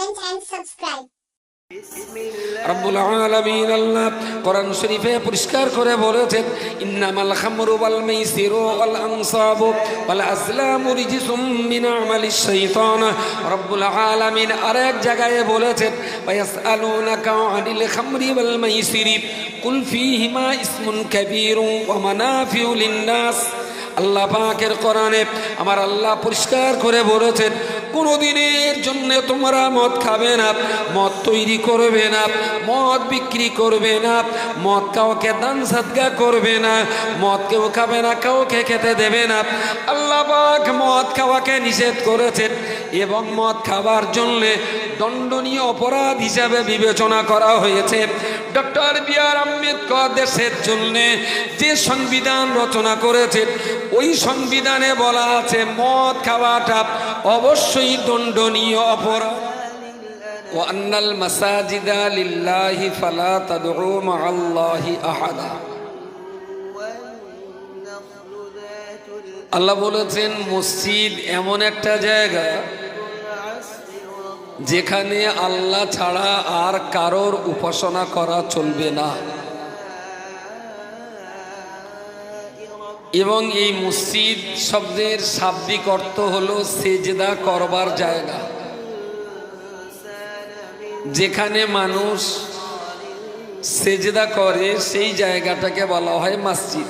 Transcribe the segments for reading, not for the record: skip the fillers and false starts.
comment and subscribe. রব্বুল আলামিন আল্লাহ কোরআন শরীফে পরিষ্কার করে বলেছেন, ইন্নামাল খামরু ওয়াল মাইসিরু ওয়াল আনসাবু ওয়াল আজলামু রিজসুম মিন আমালিশ শাইতান। রব্বুল আলামিন আরেক জায়গায় বলেছেন, ওয়ায়াসআলুনাকা আনিল খামরি ওয়াল মাইসিরি কুল ফীহিমা ইসমুন কাবীরুন ওয়া মানাফিউ লিন-নাস। আল্লাহ পাকের কোরআনে আমার আল্লাহ পরিষ্কার করে বলেছেন, কোনোদিনের জন্য তোমরা মদ খাবে না, মদ তৈরি করবে না, মদ বিক্রি করবে না, মদ কাউকে দান সাদকা করবে না, মদ কেউ খাবে না, কাউকে খেতে দেবে না। আল্লাহ পাক মদ খাওয়াকে নিষেধ করেছেন এবং মদ খাবার জন্য দণ্ডনীয় অপরাধ হিসাবে বিবেচনা করা হয়েছে। ডক্টর বি আর আম্বেদকর দেশের জন্য যে সংবিধান রচনা করেছেন, ওই সংবিধানে বলা আছে মদ খাওয়াটা অবশ্যই দণ্ডনীয় অপরাধ। ওয়া আন্নাল মাসাজিদা লিল্লাহি ফালা তাদউ মাআল্লাহি আহাদা। আল্লাহ বলেছেন, মসজিদ এমন একটা জায়গা যেখানে আল্লাহ ছাড়া আর কারোর উপাসনা করা চলবে না। এবং এই মসজিদ শব্দের শাব্দিক অর্থ হলো সেজদা করবার জায়গা, যেখানে মানুষ সেজদা করে সেই জায়গাটাকে বলা হয় মসজিদ।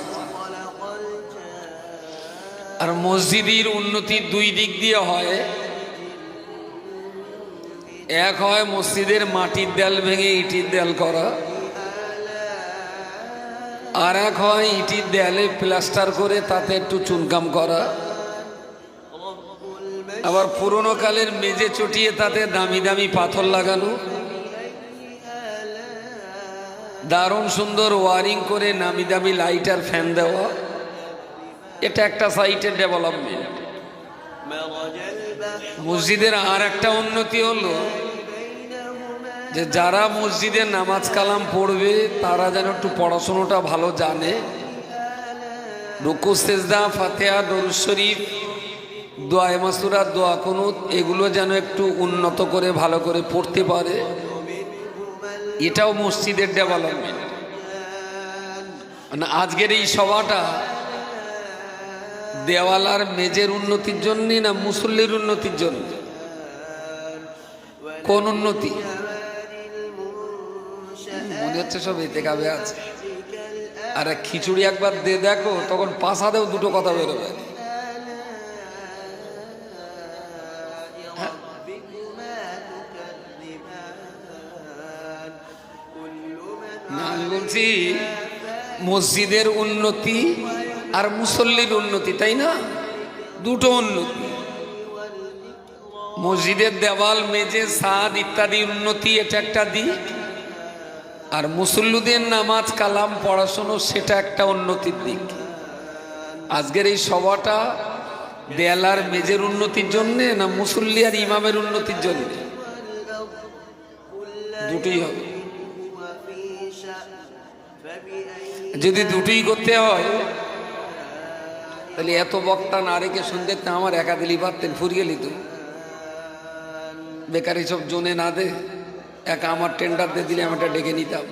আর মসজিদের উন্নতি দুই দিক দিয়ে হয়। এক হয় মসজিদের মাটির দেয়াল ভেঙে ইটের দেয়াল করা, আর এক হয় ইটের দেয়ালে প্লাস্টার করে তাতে একটু চুনকাম করা, আবার পুরোনো কালের মেঝে চটিয়ে তাতে দামি দামি পাথর লাগানো, দারুণ সুন্দর ওয়ারিং করে নামি দামি লাইট আর ফ্যান দেওয়া। এটা একটা সাইটের ডেভেলপমেন্ট। মসজিদের আর একটা উন্নতি হলো যে যারা মসজিদে নামাজ কালাম পড়বে তারা যেন একটু পড়াশোনাটা ভালো জানে, রুকু সেজদা ফাতিহা দরুদ শরীফ দোয়া মাসুরা দোয়া কুনুত এগুলো যেন একটু উন্নত করে ভালো করে পড়তে পারে। এটাও মসজিদের ডেভেলপমেন্ট। মানে আজকের এই সভাটা দেওয়ালার মেজের উন্নতির জন্য না মুসল্লির উন্নতির জন্য? কোন উন্নতি? মনে হচ্ছে সব এতে কাবে আছে। আর খিচুড়ি একবার দিয়ে দেখো, তখন পাশাতেও দুটো কথা বেরোবে। না, আমি বলছি মসজিদের উন্নতি আর মুসল্লির উন্নতি, তাই না? দুটো উন্নতি। মসজিদের দেওয়াল মেঝে ছাদ ইত্যাদি উন্নতি, এটা একটা দিক। আর মুসল্লিদের নামাজ কালাম পড়াশোনা, সেটা একটা উন্নতির দিক। আজকের এই সভাটা দেয়ালার মেঝের উন্নতির জন্যে না মুসল্লি আর ইমামের উন্নতির জন্য? দুটোই হবে। যদি দুটোই করতে হয় তাহলে এত বক্তা না রেখে শুনতে আমার একা দিলি পারতেন, ফুরিয়ে নিত। বেকারি সব জোনে না দে, একা আমার টেন্ডার দিয়ে দিলে আমি এটা ডেকে নিতাম।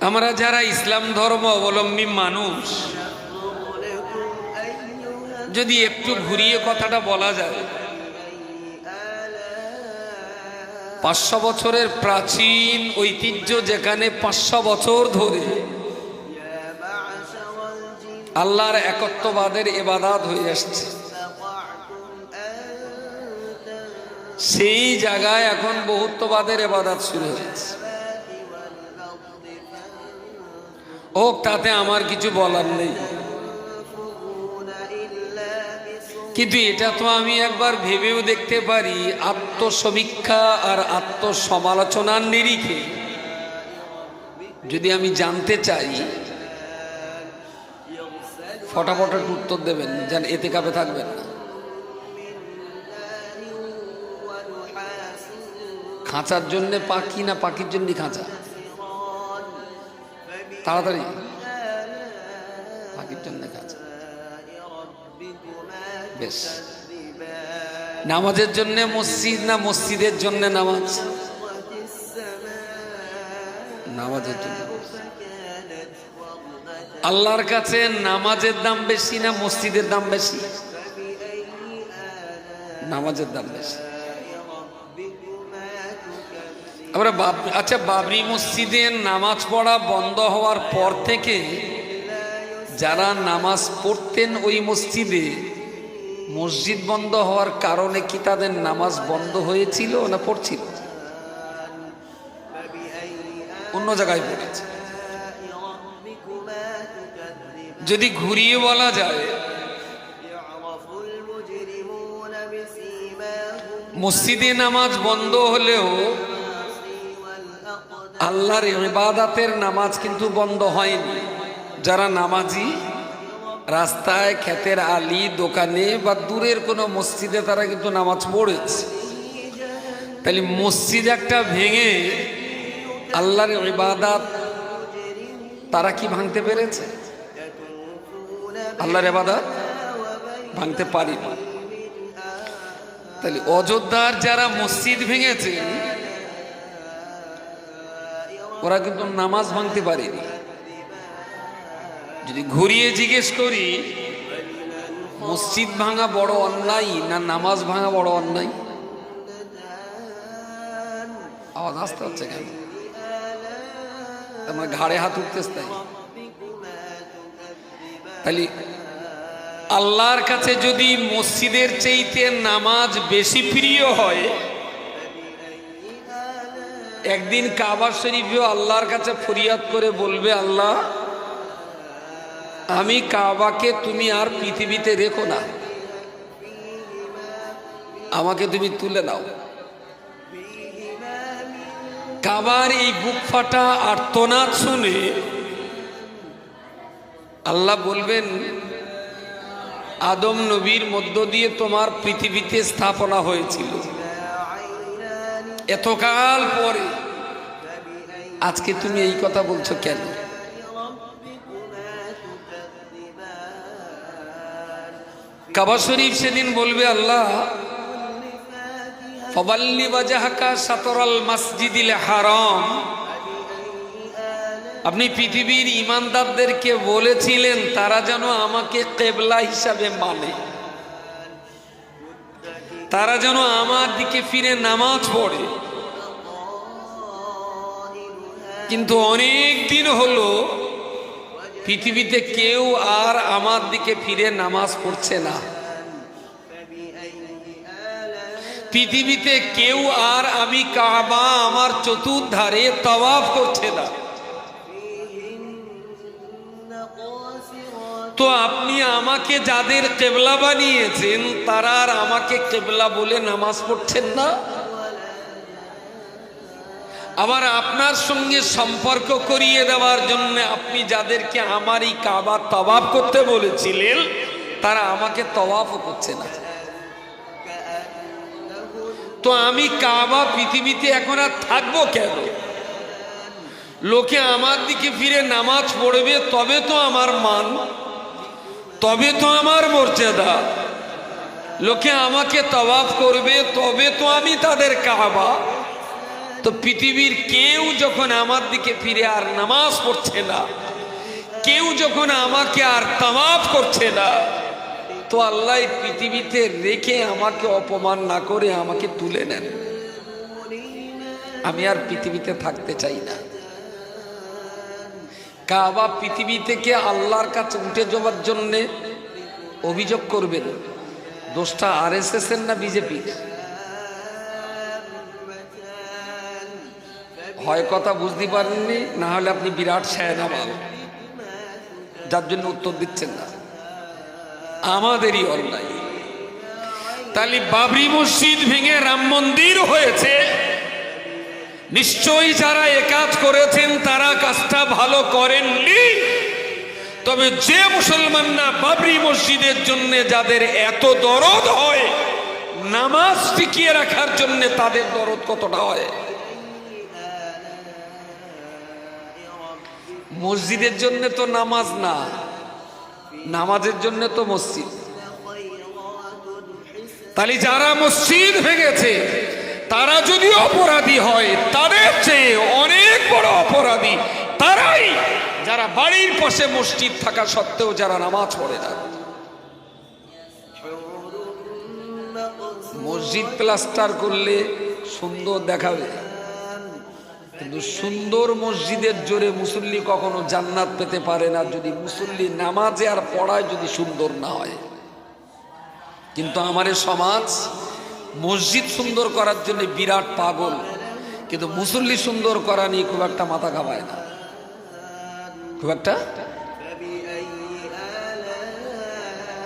আমরা যারা ইসলাম ধর্ম অবলম্বী মানুষ, যদি একটু ঘুরিয়ে কথাটা বলা যায়, 500 বছরের প্রাচীন ঐতিহ্য, যেখানে 500 বছর ধরে আল্লাহর একত্ববাদের ইবাদত হয়ে আসছে, সেই জায়গায় এখন বহুত্ববাদের ইবাদত শুরু হয়েছে। হোক, তাতে আমার কিছু বলার নেই। কিন্তু এটা তো আমি একবার ভেবেও দেখতে পারি, আত্মসমীক্ষা আর আত্মসমালোচনার নিরিখে যদি আমি জানতে চাই, ফটাফট উত্তর দেবেন, যেন এতে কাপে থাকবেন না। খাঁচার জন্য পাখি না পাখির জন্য খাঁচা? তাড়াতাড়ি। পাখির জন্য খাঁচা। বেশ, নামাজের জন্য মসজিদ না মসজিদের জন্য নামাজ? নামাজের জন্য। আল্লাহর কাছে নামাজের দাম বেশি না মসজিদের দাম বেশি? নামাজের দাম বেশি। আমরা আচ্ছা, বাবরি মসজিদে নামাজ পড়া বন্ধ হওয়ার পর থেকে যারা নামাজ পড়তেন ওই মসজিদে, মসজিদ বন্ধ হওয়ার কারণে কি তাদের নামাজ বন্ধ হয়েছিল না পড়ছিল? অন্য জায়গায় পড়েছে। যদি ঘুরিয়ে বলা যায়, মসজিদে নামাজ বন্ধ হলেও আল্লাহর ইবাদতের নামাজ কিন্তু বন্ধ হয়নি। যারা নামাজি রাস্তায়, ক্ষেতের আলি, দোকানে বা দূরের কোনো মসজিদে তারা কিন্তু নামাজ পড়েছে। তাহলে মসজিদ একটা ভেঙে আল্লাহর ইবাদত তারা কি ভাঙতে পেরেছে? আল্লাহর ইবাদত ভাঙতে পারেনি। তাহলে অযোধ্যার যারা মসজিদ ভেঙেছে ওরা কিন্তু নামাজ ভাঙতে পারেনি। যদি ঘুরিয়ে জিজ্ঞেস করি, মসজিদ ভাঙা বড় অন্যায় না নামাজ ভাঙা বড় অন্যায়? আওয়াজ আসতে হচ্ছে কেন? আমার ঘাড়ে হাত উঠতেছে তাই। তাহলে আল্লাহর কাছে যদি মসজিদের চাইতে নামাজ বেশি প্রিয় হয়, একদিন কাবা শরীফেও আল্লাহর কাছে ফরিয়াদ করে বলবে, আল্লাহ আমি কাবাকে তুমি আর পৃথিবীতে রেখো না, আমাকে তুমি তুলে নাও। কাবার এই বুক ফাটা আর্তনাদ শুনে আল্লাহ বলবেন, আদম নবীর মধ্য দিয়ে তোমার পৃথিবীতে স্থাপনা হয়েছিল, এতকাল পরে আজকে তুমি এই কথা বলছো কেন? কাবা শরীফ সেদিন বলবে, আল্লাহ ফাওয়াল্লি ওয়াজহাকা শাতরাল মাসজিদিল হারাম, আপনি পৃথিবীর ঈমানদারদেরকে বলেছিলেন তারা যেন আমাকে কিবলা হিসাবে মানে, তারা যেন আমার দিকে ফিরে নামাজ পড়ে। কিন্তু অনেক দিন হলো পৃথিবীতে কেউ আর আমার দিকে ফিরে নামাজ পড়ছে না। পৃথিবীতে কেউ আর আমি কাবা আমার চতুর্ধারে তাওয়াফ করছে না। তো আপনি আমাকে যাদের কিবলা বানিয়েছেন তারা আর আমাকে কিবলা বলে নামাজ পড়ছেন না। আবার আপনার সঙ্গে সম্পর্ক করিয়ে দেওয়ার জন্য আপনি যাদেরকে আমার এই কাবা তাওয়াফ করতে বলেছিলেন তারা আমাকে তাওয়াফও করছে না। তো আমি কাবা পৃথিবীতে এখন আর থাকবো কেন? লোকে আমার দিকে ফিরে নামাজ পড়বে তবে তো আমার মান, তবে তো আমার মর্যাদা। লোকে আমাকে তাওয়াফ করবে তবে তো আমি তাদের কাবা। তো পৃথিবীর কেউ যখন আমার দিকে ফিরে আর নামাজ পড়ছে না, কেউ যখন আমাকে আর তাওয়াফ করছে না, তো আল্লাহ পৃথিবীতে রেখে আমাকে অপমান না করে আমাকে তুলে নেন। আমি আর পৃথিবীতে থাকতে চাই না। কাবা পৃথিবী থেকে আল্লাহর কাছে উঠে যাওয়ার জন্য অভিযোগ করবেন, দোষটা আরএসএস এর না বিজেপির? হয় কথা বুঝতে পারেননি, না হলে আপনি বিরাট শায়নামাল, যার জন্য উত্তর দিচ্ছেন না। আমাদেরই অন্যায়। তাহলে বাবরি মসজিদ ভেঙে রাম মন্দির হয়েছে, নিশ্চয়ই যারা এ কাজ করেছেন তারা কাজটা ভালো করেননি। তবে যে মুসলমানরা বাবরি মসজিদের জন্য যাদের এত দরদ হয়, নামাজ টিকিয়ে রাখার জন্য তাদের দরদ কতটা হয়? মসজিদের জন্য তো নামাজ না, নামাজের জন্য তো মসজিদ। তাহলে যারা মসজিদ ভেঙেছে তারা যদি অপরাধী হয়, তাদের চেয়ে অনেক বড় অপরাধী তারাই যারা বাড়ির পাশে মসজিদ থাকা সত্ত্বেও যারা নামাজ পড়ে না। মসজিদ প্লাস্টার করলে সুন্দর দেখাবে, কিন্তু সুন্দর মসজিদের জোরে মুসল্লি কখনো জান্নাত পেতে পারে না যদি মুসল্লি নামাজে আর পড়ায় যদি সুন্দর না হয়। কিন্তু আমাদের সমাজ মসজিদ সুন্দর করার জন্য বিরাট পাগল, কিন্তু মুসল্লি সুন্দর করা নিয়ে খুব একটা মাথা ঘামায় না, খুব একটা।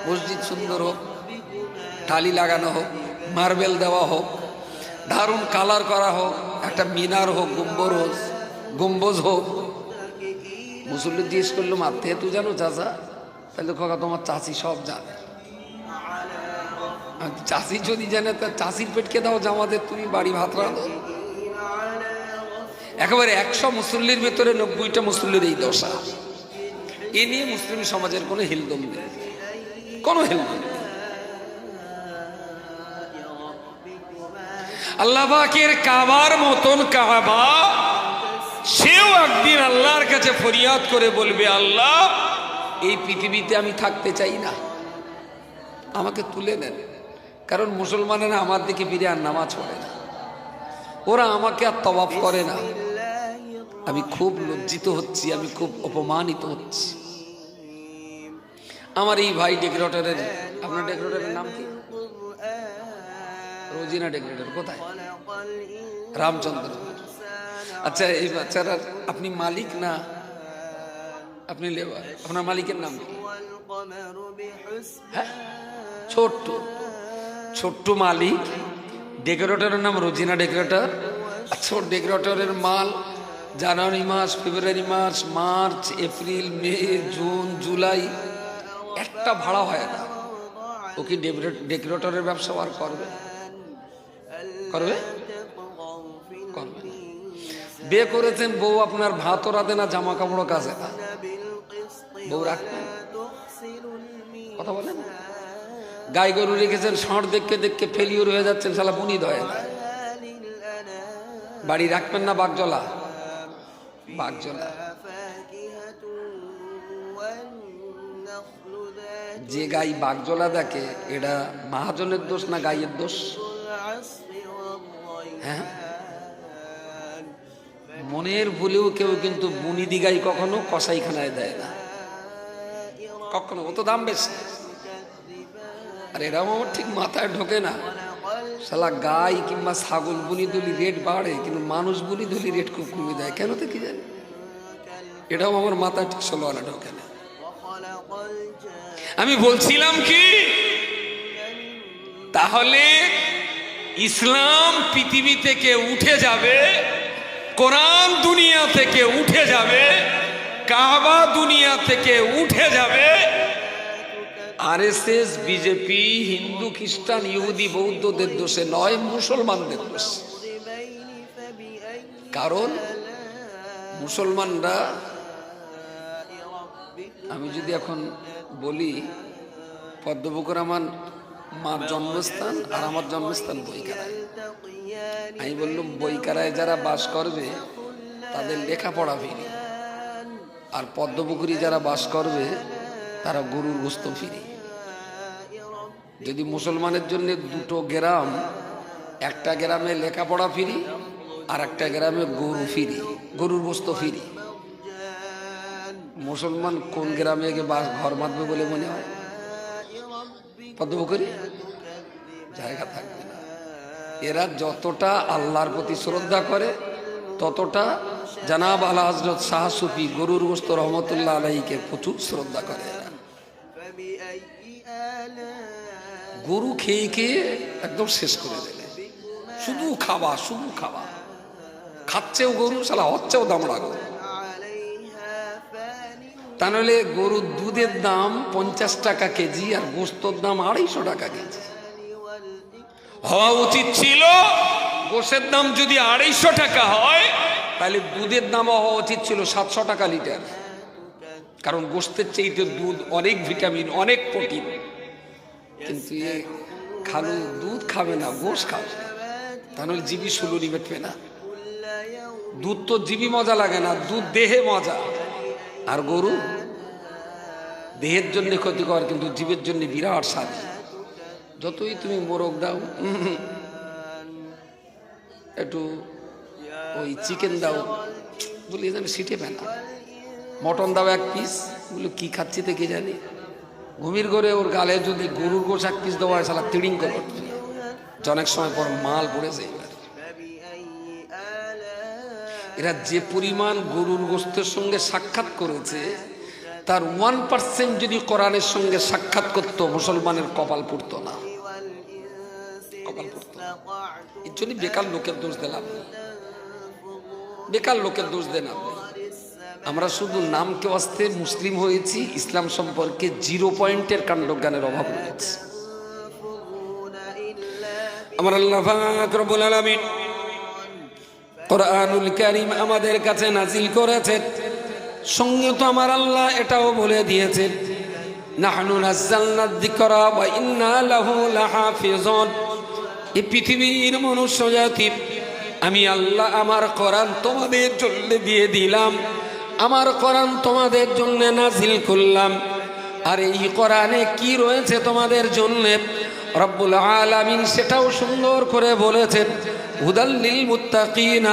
মসজিদ সুন্দর হোক, টালি লাগানো হোক, মার্বেল দেওয়া হোক, দারুণ কালার করা হোক, একটা মিনার হোক, গম্বুজ হোক, মুসল্লি জিজ্ঞেস করলো মারতে তুই জানো চাচা? তাহলে কাকা তোমার চাচি সব জানে। চাষি যদি জানে তার চাষির পেটকে দাও জামাতে, তুমি বাড়ি ভাত রাঁধো। একেবারে 100 মুসল্লির ভেতরে 90টা মুসল্লির এই দশা। এ নিয়ে মুসলিম সমাজের কোনো হিলদম নেই, কোনো হিলদম নেই। আল্লাহ পাকের কাবার মতন কাবা, সেও একদিন আল্লাহর কাছে ফরিয়াদ করে বলবে, আল্লাহ এই পৃথিবীতে আমি থাকতে চাই না, আমাকে তুলে নেন। কারণ মুসলমানেরা আমার দিকে ফিরে আর নামাজ পড়ে না, ওরা আমাকে আর তওয়াফ করে না। আমি খুব লজ্জিত হচ্ছি, আমি খুব অপমানিত হচ্ছি। আমার এই ভাই ডেকোরেটরের, আপনার ডেকোরেটরের নাম কি? রোজিনা ডেকোরেটর কোথায়? রামচন্দ্র। আচ্ছা, এই বাচ্চারা আপনি মালিক না আপনি লেবার? আপনার মালিকের নাম কি? হ্যাঁ, ছোট্ট মালিক, ডেকোরেটরের নাম রোজিনা ডেকোরেটর। আচ্ছা, ডেকোরেটরের মাল জানুয়ারি মাস, ফেব্রুয়ারি মাস, মার্চ, এপ্রিল, মে, জুন, জুলাই একটা ভাড়া হয় না। ও কি ডেকোরেটরের ব্যবসা আর করবে? করবে? করবে না। বিয়ে করেছেন, বউ আপনার ভাতও রাঁধে না, জামা কাপড়ও কাচে না, বউ রাখবেন? কথা বলেন। গাই গরু রেখেছেন, ষাঁড় দেখতে দেখতে ফেলিওর হয়ে যাচ্ছেন, শালা বুনি ধয় না, বাড়ি রাখবেন না? বাগজলা যে গাই বাগজলা দেখে, এটা মহাজনের দোষ না গাইয়ের দোষ? হ্যাঁ, মনের ভুলেও কেউ কিন্তু বুনিদি গাই কখনো কসাইখানায় দেয় না, কখনো। ও তো দাম বেশি। আর এরাও আমার ঠিক মাথায় ঢোকে না, শালা গাই কিংবা ছাগল বুনি দুলি রেট বাড়ে, কিন্তু মানুষ বুনি দুলি রেট খুব কমে দেয়, কেন তো কি জানি। এটাও আমার মাথায় ঠিক ষোলোয়ানা ঢোকে না। আমি বলছিলাম কি, তাহলে ইসলাম পৃথিবী থেকে উঠে যাবে, কোরআন দুনিয়া থেকে উঠে যাবে, কাবা দুনিয়া থেকে উঠে যাবে, আরএসএস, বিজেপি, হিন্দু, খ্রিস্টান, ইহুদি, বৌদ্ধদের দোষে নয়, মুসলমানদের দোষ। কারণ মুসলমানরা, আমি যদি এখন বলি পদ্মপুকুর আমার মার জন্মস্থান আর আমার জন্মস্থান বইকারায়, আমি বললাম বইকারায় যারা বাস করবে তাদের লেখাপড়া ফিরি, আর পদ্মপুকুরি যারা বাস করবে তারা গরুর গোস্ত ফিরি। যদি মুসলমানের জন্য দুটো গ্রাম, একটা গ্রামে লেখাপড়া ফিরি আর একটা গ্রামে গরু ফিরি, গরুর গোস্ত ফিরি, মুসলমান কোন গ্রামে গিয়ে ঘর বাঁধবে বলে মনে হয়? পদ্মপুকুরি জায়গা থাকবে না। এরা যতটা আল্লাহর প্রতি শ্রদ্ধা করে, ততটা জানাব আলা হযরত শাহ সুফি গরুর গোস্ত রহমতুল্লাহ আলাইহিকে প্রচুর শ্রদ্ধা করে। এরা গরু খেয়ে খেয়ে একদম শেষ করে দেবে, শুধু খাওয়া, শুধু খাওয়া, খাচ্ছেও গরু, শালা হচ্ছেও দামড়া গরু। তা নাহলে গরুর দুধের দাম 50 টাকা কেজি আর গোস্তর দাম 250 টাকা কেজি হওয়া উচিত ছিল। গোস্তের দাম যদি 250 টাকা হয়, তাহলে দুধের দাম হওয়া উচিত ছিল 700 টাকা লিটার। কারণ গোস্তের চাইতে দুধ অনেক ভিটামিন, অনেক প্রোটিন। কিন্তু খালু দুধ খাবে না, গোশ খাবে, তাহলে জিবি সুলুনি বেটবে না। দুধ তো জিবি মজা লাগে না, দুধ দেহে মজা। আর গরু দেহের জন্য ক্ষতিকর, কিন্তু জীবের জন্য বিরাট স্বাদ। যতই তুমি মোরগ দাও, একটু ওই চিকেন দাও, বলি যেন সিটে পেনা। মটন দাও এক পিস, বলে কি খাচ্ছি তো কি জানি। ঘুমির ঘরে ওর গালে যদি গরুর গোশ এক পিস দেওয়া হয়, সালা তিড়িং করে উঠবে। অনেক সময় পর মাল পড়েছে। এরা যে পরিমাণ গরুর গোশতের সঙ্গে সাক্ষাৎ করেছে, তার 1% যদি কোরআনের সঙ্গে সাক্ষাৎ করত, মুসলমানের কপাল পুড়ত না, কপাল পুড়ত। এর জন্য বেকার লোকের দোষ দিলাম, বেকার লোকের দোষ দেন আপনি। আমরা শুধু নামকে অস্তে মুসলিম হয়েছি, ইসলাম সম্পর্কে 0 পয়েন্টের কাণ্ডজ্ঞানের অভাব রয়েছে। আমার আল্লাহ পাক রব্বুল আলামিন কোরআনুল কারীম আমাদের কাছে নাজিল করেছেন, সঙ্গে তো আমার আল্লাহ এটাও বলে দিয়েছেন, নাহনু নাযালনা যিকরা ওয়া ইন্না লাহু লাহাফিজুন। এই পৃথিবীর মনুষ্য জাতি, আমি আল্লাহ আমার কোরআন তোমাদের জন্য দিয়ে দিলাম, আমার কোরআন তোমাদের জন্য নাজিল করলাম। আর এই কোরআনে কি রয়েছে তোমাদের জন্য, রব্বুল আলামিন সেটাও সুন্দর করে বলেছেন, হুদাল লিল মুত্তাকিন।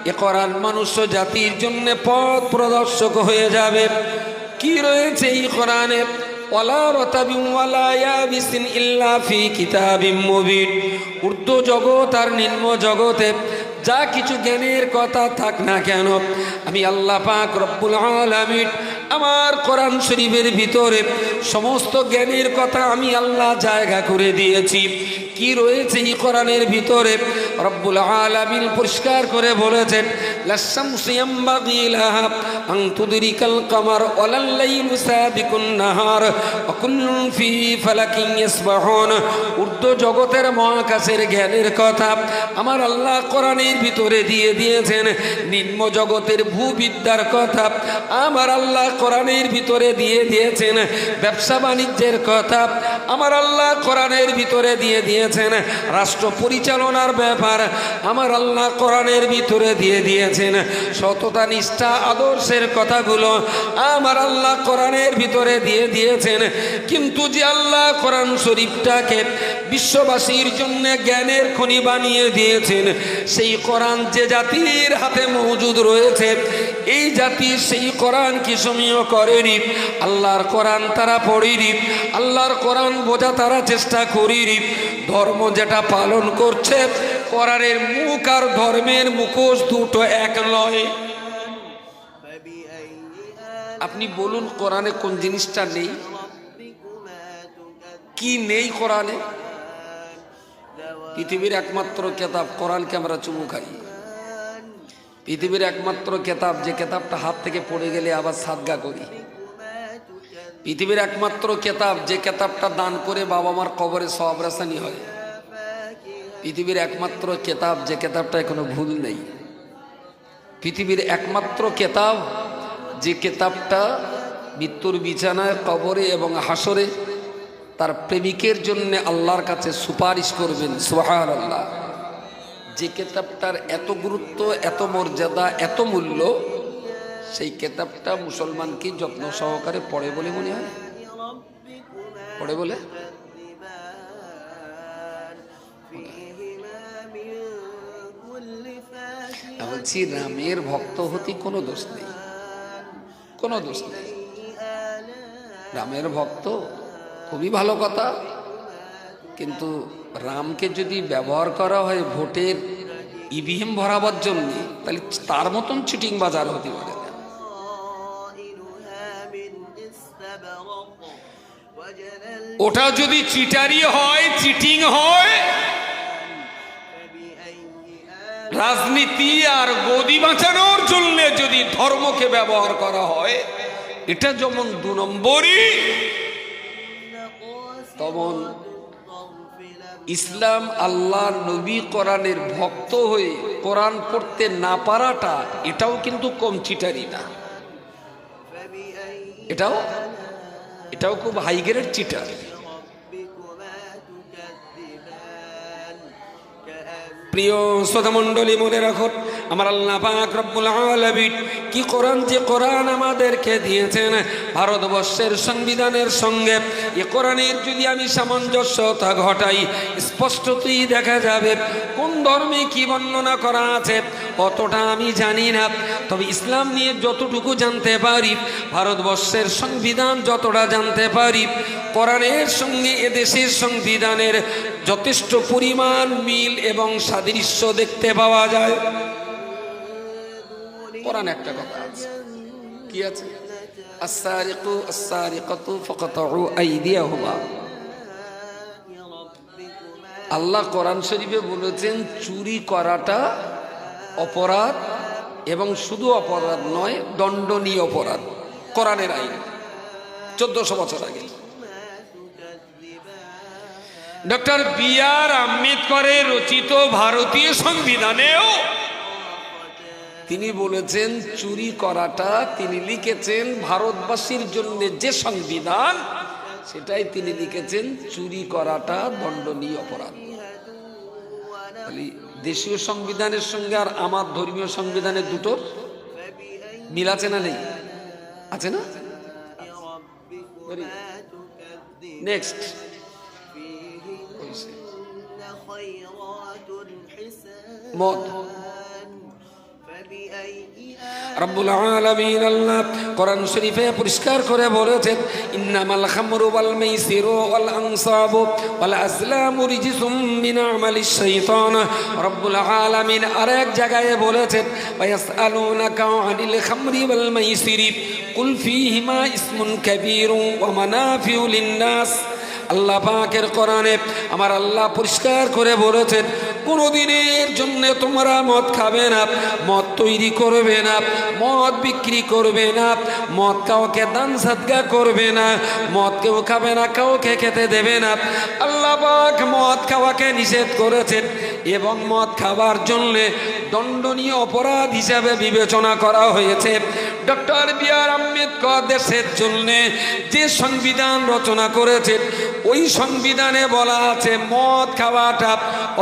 এ কোরআন মনুষ্য জাতির জন্য পথ প্রদর্শক হয়ে যাবে। কি রয়েছে এই কোরআনে, ওয়ালা রাতাবিন ওয়ালা ইয়াবিসিন ইল্লা ফি কিতাবিম মুবিন। ঊর্ধ্ব জগৎ আর নিম্ন জগতে যা কিছু জ্ঞানের কথা থাক না কেন, আমি আল্লাহ পাক রব্বুল আলামিন আমার কোরআন শরীফের ভিতরে সমস্ত জ্ঞানের কথা আমি আল্লাহ জায়গা করে দিয়েছি। কি রয়েছে এই কোরআনের ভিতরে, রব্বুল আলামিন পরিষ্কার করে বলেছেন, লাশ-শামসু ইয়ামবাগি লাহা আন তুদরিকাল কমার ওয়ালাল লাইলু সাবিকুন নাহার ওয়া কুল্লুন ফি ফালাকিন ইয়াসবাহুন। ঊর্ধ্ব জগতের মহাকাশের জ্ঞানের কথা আমার আল্লাহ কোরআনের ভিতরে দিয়ে দিয়েছেন। নিম্ন জগতের ভূবিদ্যার কথা আমার আল্লাহ কোরআনের ভিতরে দিয়ে দিয়েছেন। ব্যবসা বাণিজ্যের কথা আমার আল্লাহ কোরআনের ভিতরে দিয়ে দিয়েছেন। রাষ্ট্র পরিচালনার ব্যাপার আমার আল্লাহ কোরআনের ভিতরে দিয়ে দিয়েছেন। সততা নিষ্ঠা আদর্শের কথাগুলো আমার আল্লাহ কোরআনের ভিতরে দিয়ে দিয়েছেন। কিন্তু যে আল্লাহ কোরআন শরীফটাকে বিশ্ববাসীর জন্য জ্ঞানের খনি বানিয়ে দিয়েছেন, সেই কোরআন যে জাতির হাতে মজুদ রয়েছে, এই জাতি সেই কোরআন কি সমীহ করেনি। আল্লাহর কোরআন তারা পড়েনি, আল্লাহর কোরআন বোঝা তারা চেষ্টা করেনি। ধর্ম যেটা পালন করছে, কোরআনের মুখ আর ধর্মের মুখোশ দুটো এক নয়। আপনি বলুন কোরআনে কোন জিনিসটা নেই? কি নেই কোরআনে? পৃথিবীর একমাত্র কেতাব কোরআনকে আমরা চুমু খাই। পৃথিবীর একমাত্র কেতাব, যে কেতাবটা হাত থেকে পড়ে গেলে আবার সাদগা করি। পৃথিবীর একমাত্র কেতাব, যে কেতাবটা দান করে বাবা মার কবরে সওয়াব রাসানি হয়। পৃথিবীর একমাত্র কেতাব, যে কেতাবটা কোনো ভুল নেই। পৃথিবীর একমাত্র কেতাব, যে কেতাবটা মৃত্যুর বিছানায়, কবরে এবং হাসরে তার প্রেমিকের জন্য আল্লাহর কাছে সুপারিশ করবেন। সুবহানাল্লাহ। যে কেতাবটার এত গুরুত্ব, এত মর্যাদা, এত মূল্য, সেই কেতাবটা মুসলমান কি যত্ন সহকারে পড়ে বলে মনে হয়? পড়ে বলে? বলছি রামের ভক্ত হতে কোনো দোষ নেই, কোনো দোষ নেই। রামের ভক্ত খুবই ভালো কথা, কিন্তু রামকে যদি ব্যবহার করা হয় ভোটের ইভিএম ভরাবার জন্য, তাহলে তার মতন চিটিং বাজার হতে পারে। ওটা যদি চিটারি হয়, চিটিং হয়, রাজনীতি আর গদি বাঁচানোর জন্য যদি ধর্মকে ব্যবহার করা হয়, এটা যেমন 2 নম্বরই, তেমন ইসলাম আল্লাহ নবী কোরআনের ভক্ত হয়ে কোরআন পড়তে না পারাটা, এটাও কিন্তু কম চিটারি না। এটাও খুব হাই গ্রেড চিটার। প্রিয় শ্রোতা মণ্ডলী, মনে রাখো আমার আল্লাহ পাক রব্বুল আলামিন কি কোরআন, যে কোরআন আমাদেরকে দিয়েছেন ভারতবর্ষের সংবিধানের সঙ্গে, এই কোরআনের যদি আমি সামঞ্জস্যতা ঘটাই, স্পষ্টতই দেখা যাবে কোন ধর্মে কি বর্ণনা করা আছে অতটা আমি জানি না, তবে ইসলাম নিয়ে যতটুকু জানতে পারি, ভারতবর্ষের সংবিধান যতটা জানতে পারি, কোরআনের সঙ্গে এদেশের সংবিধানের যথেষ্ট পরিমাণ মিল এবং সাদৃশ্য দেখতে পাওয়া যায়। কোরআন একটা কথা আছে, কি আছে? আস-সারিকু আস-সারিকাতু ফাকতাউ আইদিয়াহুমা। আল্লাহ কোরআন শরীফে বলেছেন চুরি করাটা অপরাধ, এবং শুধু অপরাধ নয়, দণ্ডনীয় অপরাধ। কোরআনের আইন 1400 বছর আগে ডক্টর বি.আর. আম্বেদকরের রচিত ভারতীয় সংবিধানেও তিনি বলেছেন চুরি করাটা, তিনি লিখেছেন ভারতবাসীর জন্য যে সংবিধান, সেটাই তিনি লিখেছেন চুরি করাটা দণ্ডনীয় অপরাধ। দেশীয় সংবিধানের সঙ্গে আর আমার ধর্মীয় সংবিধানের দুটোর মিল আছে না নেই? আছে না? নেক্সট মদ। রব্বুল আলামিন আল্লাহ কোরআন শরীফে পরিষ্কার করে বলেছেন, ইন্নামাল খামরু ওয়াল মাইসিরু ওয়াল আনসাবু ওয়াল আজলামু রিজসুম মিন আমালিশ শাইতান। রব্বুল আলামিন আরেক জায়গায় বলেছেন, ওয়ায়াসআলুনাকা আনিল খামরি ওয়াল মাইসিরি কুল ফীহিমা ইসমুন কাবীরুন ওয়া মানাফিউ লিন-নাস। আল্লাহ পাকের কোরআনে আমার আল্লাহ পরিষ্কার করে বলেছেন, কোনোদিনের জন্য তোমরা মদ খাবে না, মদ তৈরি করবে না, মদ বিক্রি করবে না, মদ কাউকে দান সাদকা করবে না, মদ কেউ খাবে না, কাউকে খেতে দেবে না। আল্লাহ পাক মদ খাওয়াকে নিষেধ করেছেন, এবং মদ খাবার জন্য দণ্ডনীয় অপরাধ হিসাবে বিবেচনা করা হয়েছে। Doctor B.R.. আম্বেদকর দেশের জন্য যে সংবিধান রচনা করেছেন, ওই সংবিধানে বলা আছে মদ খাওয়াটা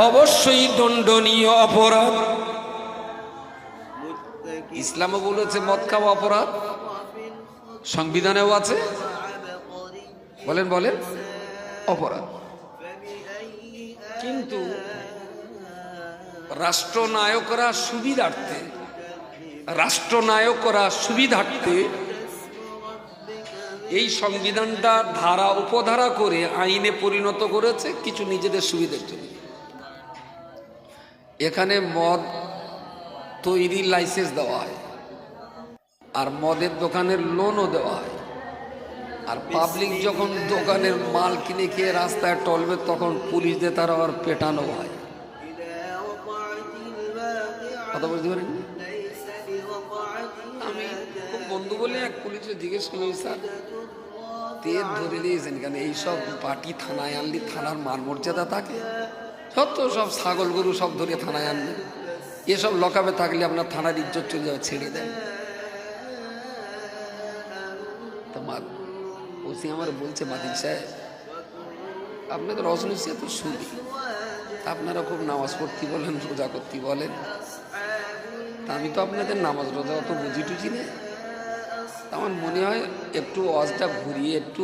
অবশ্যই দণ্ডনীয় অপরাধ। ইসলামও বলেছে মদ খাওয়া অপরাধ, সংবিধানেও আছে। বলেন বলেন অপরাধ। কিন্তু রাষ্ট্রনায়করা সুবিধার্থে এই সংবিধানটা ধারা উপধারা করে আইনে পরিণত করেছে কিছু নিজেদের সুবিধার জন্য। এখানে মদ তৈরির লাইসেন্স দেওয়া হয়, আর মদের দোকানের লোনও দেওয়া হয়, আর পাবলিক যখন দোকানের মাল কিনে খেয়ে রাস্তায় টলবে তখন পুলিশদের তারা আবার পেটানো হয়। কথা বলতে পারেন? আমি খুব বন্ধু বলে এক পুলিশে জিজ্ঞেস করি, স্যার তেল ধরে দিয়েছেন কেন? এইসব পার্টি থানায় আনলি থানার মান মর্যাদা থাকে? সত্য, সব ছাগল গরু সব ধরে থানায় আনলে, এসব লকাবে থাকলে আপনার থানার ইজ্জত চলে যাবে, ছেড়ে দেন। ওসি আমার বলছে, মাদিক সাহেব আপনাদের রজনীশিয়া তো শুনি, আপনারা খুব নামাজ পড়তে বলেন, রোজা করতে বলেন, তা আমি তো আপনাদের নামাজ রোজা অত বুঝি টুঝি না। আমার মনে হয় একটু ওয়াজটা ঘুরিয়ে একটু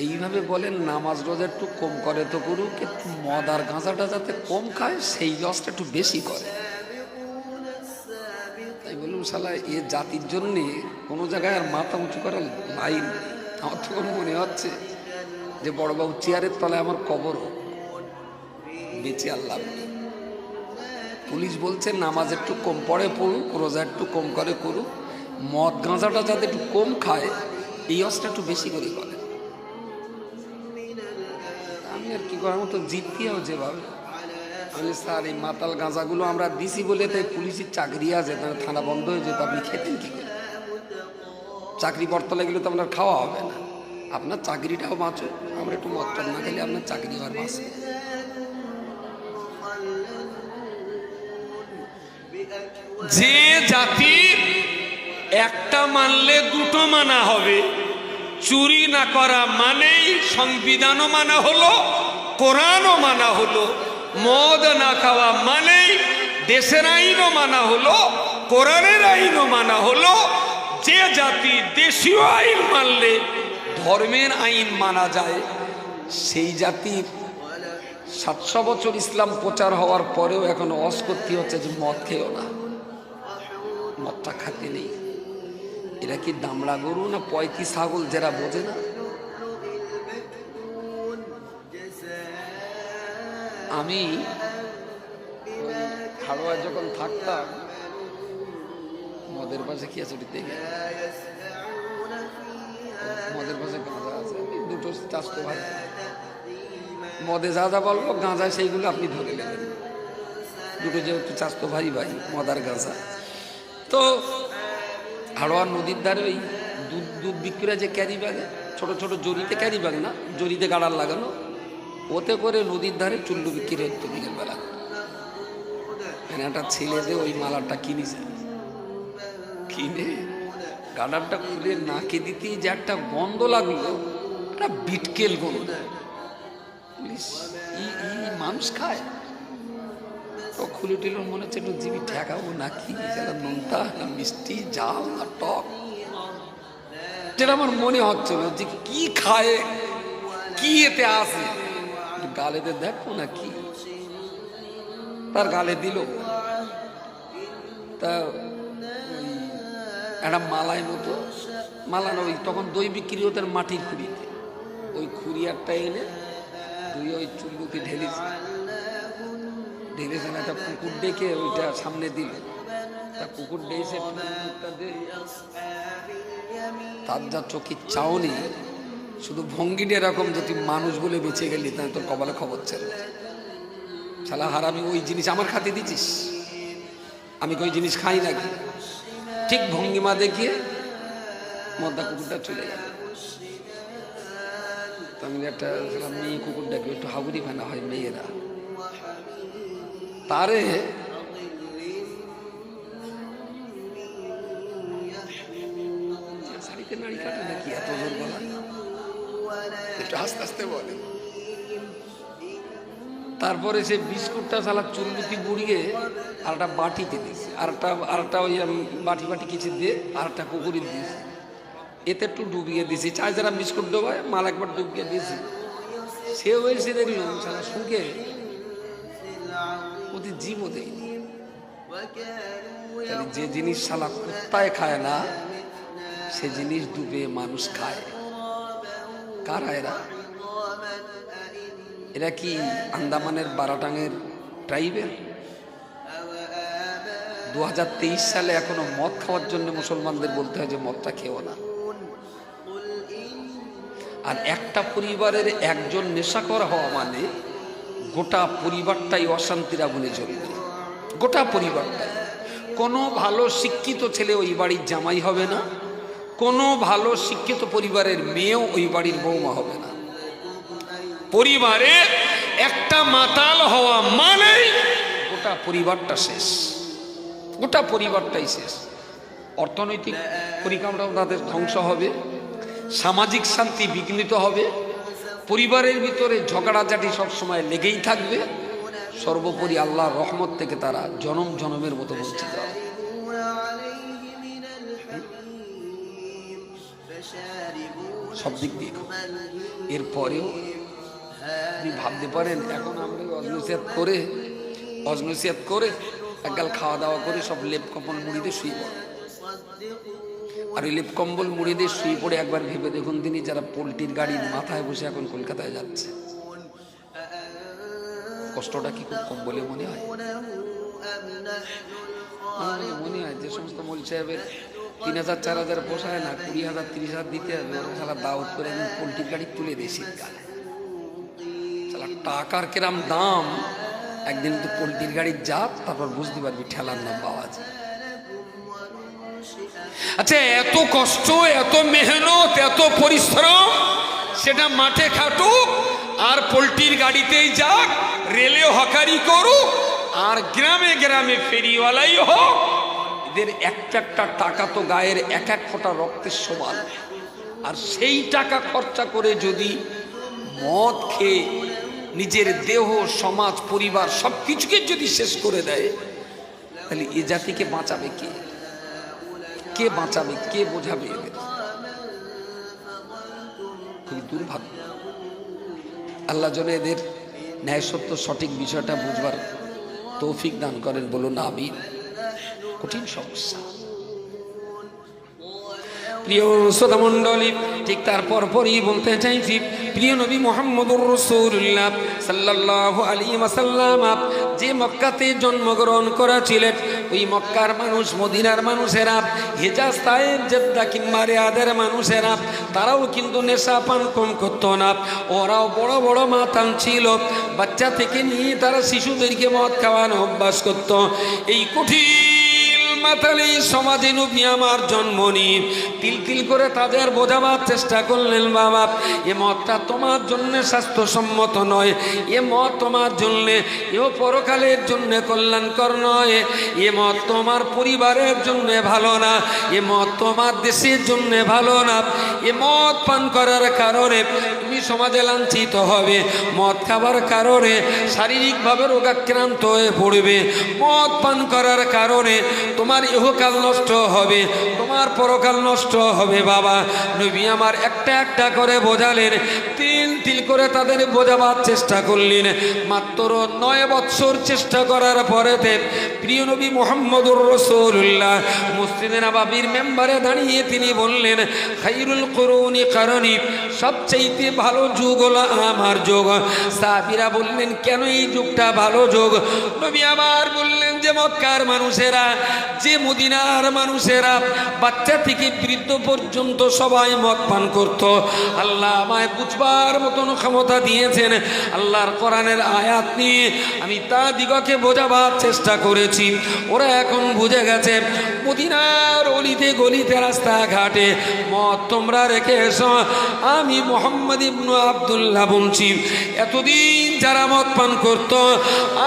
এইভাবে বলেন, নামাজ রোজা একটু কম করে তো করুক, একটু মদ আর গাঁজাটা যাতে কম খায় সেই ওয়াজটা একটু বেশি করে। তাই বলুন, শালা এ জাতির জন্যে কোনো জায়গায় আর মাথা উঁচু করার লাইন। আমার তখন মনে হচ্ছে যে বড়বাবু চেয়ারের তলায় আমার কবর বেঁচে আল্লাহ। পুলিশ বলছে নামাজ একটু কম পড়ে পড়ুক, রোজা একটু কম করে করুক, মদ গাঁজাটা যাতে একটু কম খায় এই অবস্থা একটু বেশি করে করে। আমি আর কি করার মতো জিততেও যেভাবে আমি, স্যার এই মাতাল গাঁজাগুলো আমরা দিছি বলে তাই পুলিশের চাকরি আছে, তাহলে থানা বন্ধ হয়ে যেত, আপনি খেতেন কি করে? চাকরি বর্তলে গেলে তো আপনার খাওয়া হবে না, আপনার চাকরিটাও বাঁচো। আমরা একটু মদ না খেলে আপনার চাকরি আর বাঁচবে। যে জাতির একটা মানলে দুটো মানা হবে, চুরি না করা মানেই সংবিধানও মানা হলো, কোরআনও মানা হলো, মদ না খাওয়া মানেই দেশের আইনও মানা হলো, কোরআনের আইনও মানা হলো। যে জাতি দেশীয় আইন মানলে ধর্মের আইন মানা যায়, সেই জাতির 700 বছর ইসলাম প্রচার হওয়ার পরেও এখন অস্বীকৃতি হচ্ছে যে মদ খেও না, মদটা খাতে নেই। এরা কি দামড়া গরু না পয়তি ছাগল, যারা বোঝে না? আমি হাড়োয়া যখন থাকতাম, মদের পাশে কি আছে দেখে, মদের পাশে গাঁজা আছে, আমি দুটো চাষতো ভাই, মদে যা যা বলবো গাঁজা সেইগুলো আপনি ধরে নেবেন, দুটো যেহেতু চাষতো ভাই ভাই মদ আর গাঁজা। তো হাড়োয়ার নদীর ধারে ওই দুধ বিক্রিরা যে ক্যারি ব্যাগে, ছোট ছোট জরিতে, ক্যারি ব্যাগ না, জরিতে গাড়ার লাগানো, ওতে করে নদীর ধারে চুল্লু বিক্রি হতো বিকেলবেলা। একটা ছেলে যে ওই মালাটা কিনেছে, কিনে গাডারটা খুলে নাকে দিতেই যে একটা গন্ধ লাগলো, একটা বিটকেল গন্ধ। মানুষ খায় তো খুলে টিল, মনে হচ্ছে একটু জিবি ঠেকাবো নাকি, নোনতা না মিষ্টি, জাল না টক, যেটা আমার মনে হচ্ছিল যে কি খায়, কি এতে আসে, গালেতে দেখো না কি। তার গালে দিল, তা একটা মালায় মতো, মালা না, ওই তখন দই বিক্রি হতো মাটির খুঁড়িতে, ওই খুঁড়ি একটা এনে দুই ওই চুল্লুতে ঢেলেছে, একটা কুকুর ডেকে ওইটা সামনে দিল, তা কুকুর ডেকেছে, তার যা চোখের চাউনি, শুধু ভঙ্গিটা এরকম, যদি মানুষ বলে বেঁচে গেলি তাই তোর কপালে খবর ছিল, শালা হারামি, ওই জিনিস আমার খাতে দিচ্ছিস, আমি ওই জিনিস খাই নাকি। ঠিক ভঙ্গিমা দেখিয়ে মদ্দা কুকুরটা চলে গেল। আমি একটা মেয়ে কুকুরটাকে একটু হাগুরি ফেনা হয় মেয়েরা, তারে শাড়িতে নাড়ি কাটে নাকি এত জোর বলা, একটু আস্তে আস্তে বলে। তারপরে সে বিস্কুটটা শালা চুলবুতি বুড়িয়ে আর একটা বাটিতে দিয়েছে, আর একটা ওই বাটি কিছু দিয়ে আর একটা কুকুরি দিয়েছে, এতে একটু ডুবিয়ে দিয়েছি, চাই যারা বিস্কুট ডোবায় মাল একবার ডুবিয়ে দিয়েছি। সেও এসে দেখলাম শালা শুকে ওদের জীবও দেয়নি। যে জিনিস শালা কুত্তায় খায় না, সে জিনিস ডুবে মানুষ খায়। কারা এরা? এরা কি আন্দামানের বারাটাঙের ট্রাইবের? 2023 সালে এখনো মদ খাওয়ার জন্য মুসলমানদের বলতে হয় যে মদটা খেও না। আর একটা পরিবারের একজন নেশাখোর হওয়া মানে গোটা পরিবারটাই অশান্তির আগুনে জ্বলবে, গোটা পরিবারটাই। কোনো ভালো শিক্ষিত ছেলে ওই বাড়ির জামাই হবে না, কোনো ভালো শিক্ষিত পরিবারের মেয়েও ওই বাড়ির বৌমা হবে না। পরিবারে একটা মাতাল হওয়া মানেই গোটা পরিবারটা শেষ, গোটা পরিবারটাই শেষ। অর্থনৈতিক পরিকাঠামো তাদের ধ্বংস হবে, সামাজিক শান্তি বিঘ্নিত হবে, পরিবারের ভিতরে ঝগড়াঝাটি সবসময় লেগেই থাকবে, সর্বোপরি আল্লাহর রহমত থেকে তারা জনম জনমের মতো বঞ্চিত হবে। সব দিক দিয়ে। এরপরেও আপনি ভাবতে পারেন এখন আমরা অজনসিয়াত করে একগাল খাওয়া দাওয়া করে সব লেপ কম্বল মুড়ি দিয়ে শুয়ে পড়ে, আর ওই লেপ কম্বল মুড়ি দিয়ে শুয়ে পড়ে একবার ভেবে দেখুন তিনি যারা পোল্ট্রির গাড়ির মাথায় বসে এখন কলকাতায় যাচ্ছে, কষ্টটা কি খুব কম বলে মনে হয়? মনে হয় যে সমস্ত মৌল সাহেবের 3000 4000 পোষায় না, 20,000 30,000 দিতে হবে, ওরা সারা দাওয়াত করে আমি পোল্ট্রির গাড়ি তুলে দিই শীতকালে। সালা টাকার কিরাম দাম, একদিন তো পোল্ট্রির গাড়ির যাত, তারপর বুঝতে পারবি ঠেলার নাম পাওয়া যায়। আচ্ছা, এত কষ্ট, এত মেহনত, এত পরিশ্রম, সেটা মাঠে খাটুক আর পোল্ট্রির গাড়িতেই যাক, রেলে হকারি করুক আর গ্রামে গ্রামে ফেরিওয়ালাই হোক, এদের একটা টাকা তো গায়ের এক এক ফোঁটা রক্তের সমান। আর সেই টাকা খরচা করে যদি মদ খেয়ে নিজের দেহ, সমাজ, পরিবার সব কিছুকে যদি শেষ করে দেয়, তাহলে এ জাতিকে বাঁচাবে কে? কে বাঁচাবে, কে বোঝাবে এদের? খুবই দুর্ভাগ্য। আল্লাহ যেন এদের ন্যায় সত্য সঠিক বিষয়টা বুঝবার তৌফিক দান করেন, বলুন আমিন। কঠিন সমস্যা। প্রিয় শ্রোতা মণ্ডলী, ঠিক তার পরপরই বলতে চাইছি, প্রিয় নবী মুহাম্মদুর রাসূলুল্লাহ সাল্লাল্লাহু আলাইহি ওয়াসাল্লাম যে মক্কাতে জন্মগ্রহণ করেছিলেন, ওই মক্কার মানুষ, মদিনার মানুষেরা, হিজাজ, তায়েফ, জেদ্দা কিংবা রিয়াদের মানুষেরা, তারাও কিন্তু নেশা পান কম করতো না। ওরাও বড় বড় মাতাল ছিল। বাচ্চা থেকে নিয়ে তারা শিশুদেরকে মদ খাওয়ানো অভ্যাস করত। এই কঠিন মাতালে সমাজে নবী আমার জন্ম নিয়ে তিল তিল করে তাদের বোঝাবার চেষ্টা করলেন, বাবা এ মদটা তোমার জন্য স্বাস্থ্যসম্মত নয়, এ মদ তোমার জন্যে, এও পরকালের জন্যে কল্যাণকর নয়, এ মদ তোমার পরিবারের জন্যে ভালো না, এ মদ তোমার দেশের জন্যে ভালো না। এ মদ পান করার কারণে তুমি সমাজে লাঞ্ছিত হবে, মদ খাবার কারণে শারীরিকভাবে রোগাক্রান্ত হয়ে পড়বে, মদ পান করার কারণে তোমার ইহকাল নষ্ট হবে, তোমার পরকাল নষ্ট হবে। বাবা নবী আমার একটা একটা করে বোঝালেন, তিল তিল করে তাদের বোঝাবার চেষ্টা করলেন। মাত্র 9 বৎসর চেষ্টা করার পরেতে প্রিয় নবী মুহাম্মদুর রাসূলুল্লাহ মসজিদে নববীর মেম্বারে দাঁড়িয়ে তিনি বললেন, খায়রুল কুরুনি কারনি, সবচেয়ে ভালো যুগ হলো আমার যুগ। সাহাবীরা বললেন, কেন এই যুগটা ভালো যুগ? নবী আমার বললেন যে মক্কার মানুষেরা, যে মদিনার মানুষেরা, বাচ্চা থেকে বৃদ্ধ পর্যন্ত সবাই মদ পান করত। আল্লাহ আমায় বুঝবার মতন ক্ষমতা দিয়েছেন। আল্লাহর কোরআনের আয়াত নিয়ে আমি তা দিগকে বোঝাবার চেষ্টা করেছি। ওরা এখন বুঝে গেছে। মদিনার অলিতে গলিতে রাস্তাঘাটে মদ তোমরা রেখে এসো। আমি মোহাম্মদ ইবনু আব্দুল্লাহ বলছি, এতদিন যারা মদ পান করত,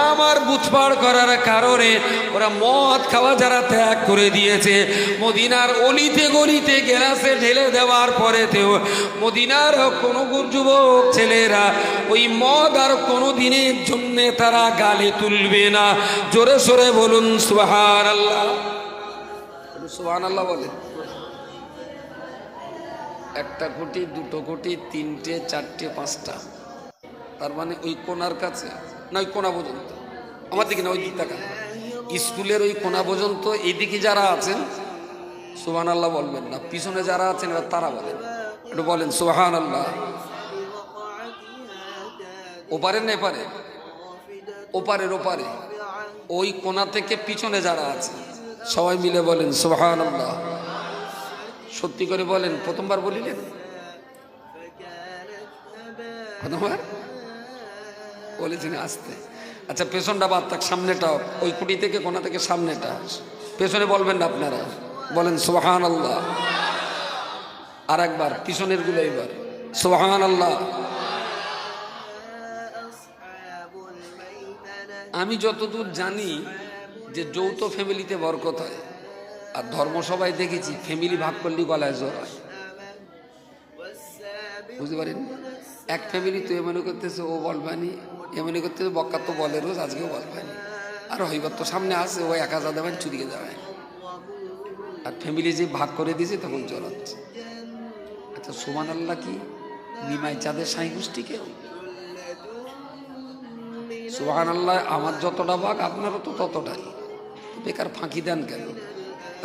আমার বুঝবার করার কারণে ওরা মদ খাওয়া যারা ত্যাগ করে দিয়েছে, মদিনার অলিতে গলিতে গ্লাসে ঢেলে দেওয়ার পরেতেও মদিনার কোনো যুবক ছেলেরা ওই মদ আর কোনো দিনের জন্য তারা গালে তুলবে না। জোরে সোরে বলুন সুবহানাল্লাহ। সুবহানাল্লাহ বলে। 1 কোটি, 2 কোটি, 3টে, 4টে, 5টা, তার মানে ওই কোনার কাছে না, ওই কোনা পর্যন্ত, আমার দিকে না, ওই দিক তাকান, স্কুলের ওই কোনা পর্যন্ত। এইদিকে যারা আছেন সুবহানাল্লাহ বলবেন না, পিছনে যারা আছেন এবার তারা বলেন, একটু বলেন সুবহানাল্লাহ। ওপারে না এপারে? ওপারের ওপারে, ওই কোনা থেকে পিছনে যারা আছে সবাই মিলে বলেন সুবহানাল্লাহ। সত্যি করে বলেন। প্রথমবার বলিলেন? প্রথমবার বলেছেন আসতে। আচ্ছা, পেছনটা বাদ থাক, সামনেটা, ওই কুটি থেকে কোনা থেকে সামনেটা, পেছনে বলবেন না আপনারা, বলেন সুবহানাল্লাহ। আর একবার পিছনের গুলো, এবার সুবহানাল্লাহ। আমি যতদূর জানি যে যৌথ ফ্যামিলিতে বরকত হয়, আর ধর্মসভায় দেখেছি ফ্যামিলি ভাগ করলে গলায় জ্বর হয়। বুঝতে পারেন? এক ফ্যামিলি তো এমনি করতেছে ও বলবানি, এমনি করতেছে বক্কা তো বলে রোজ, আজকেও বলবানি, আর হইবার তো সামনে আসে ও 1000 দেবেন, চুরিকে যাবেন। আর ফ্যামিলি যে ভাগ করে দিয়েছে তখন জ্বর হচ্ছে। আচ্ছা, সুবহানাল্লাহ কি নিমাই চাঁদের সাঁই গোষ্ঠীকে? সুবহানাল্লাহ আমার যতটা ভাগ আপনারও তো ততটাই, বেকার ফাঁকি দেন কেন?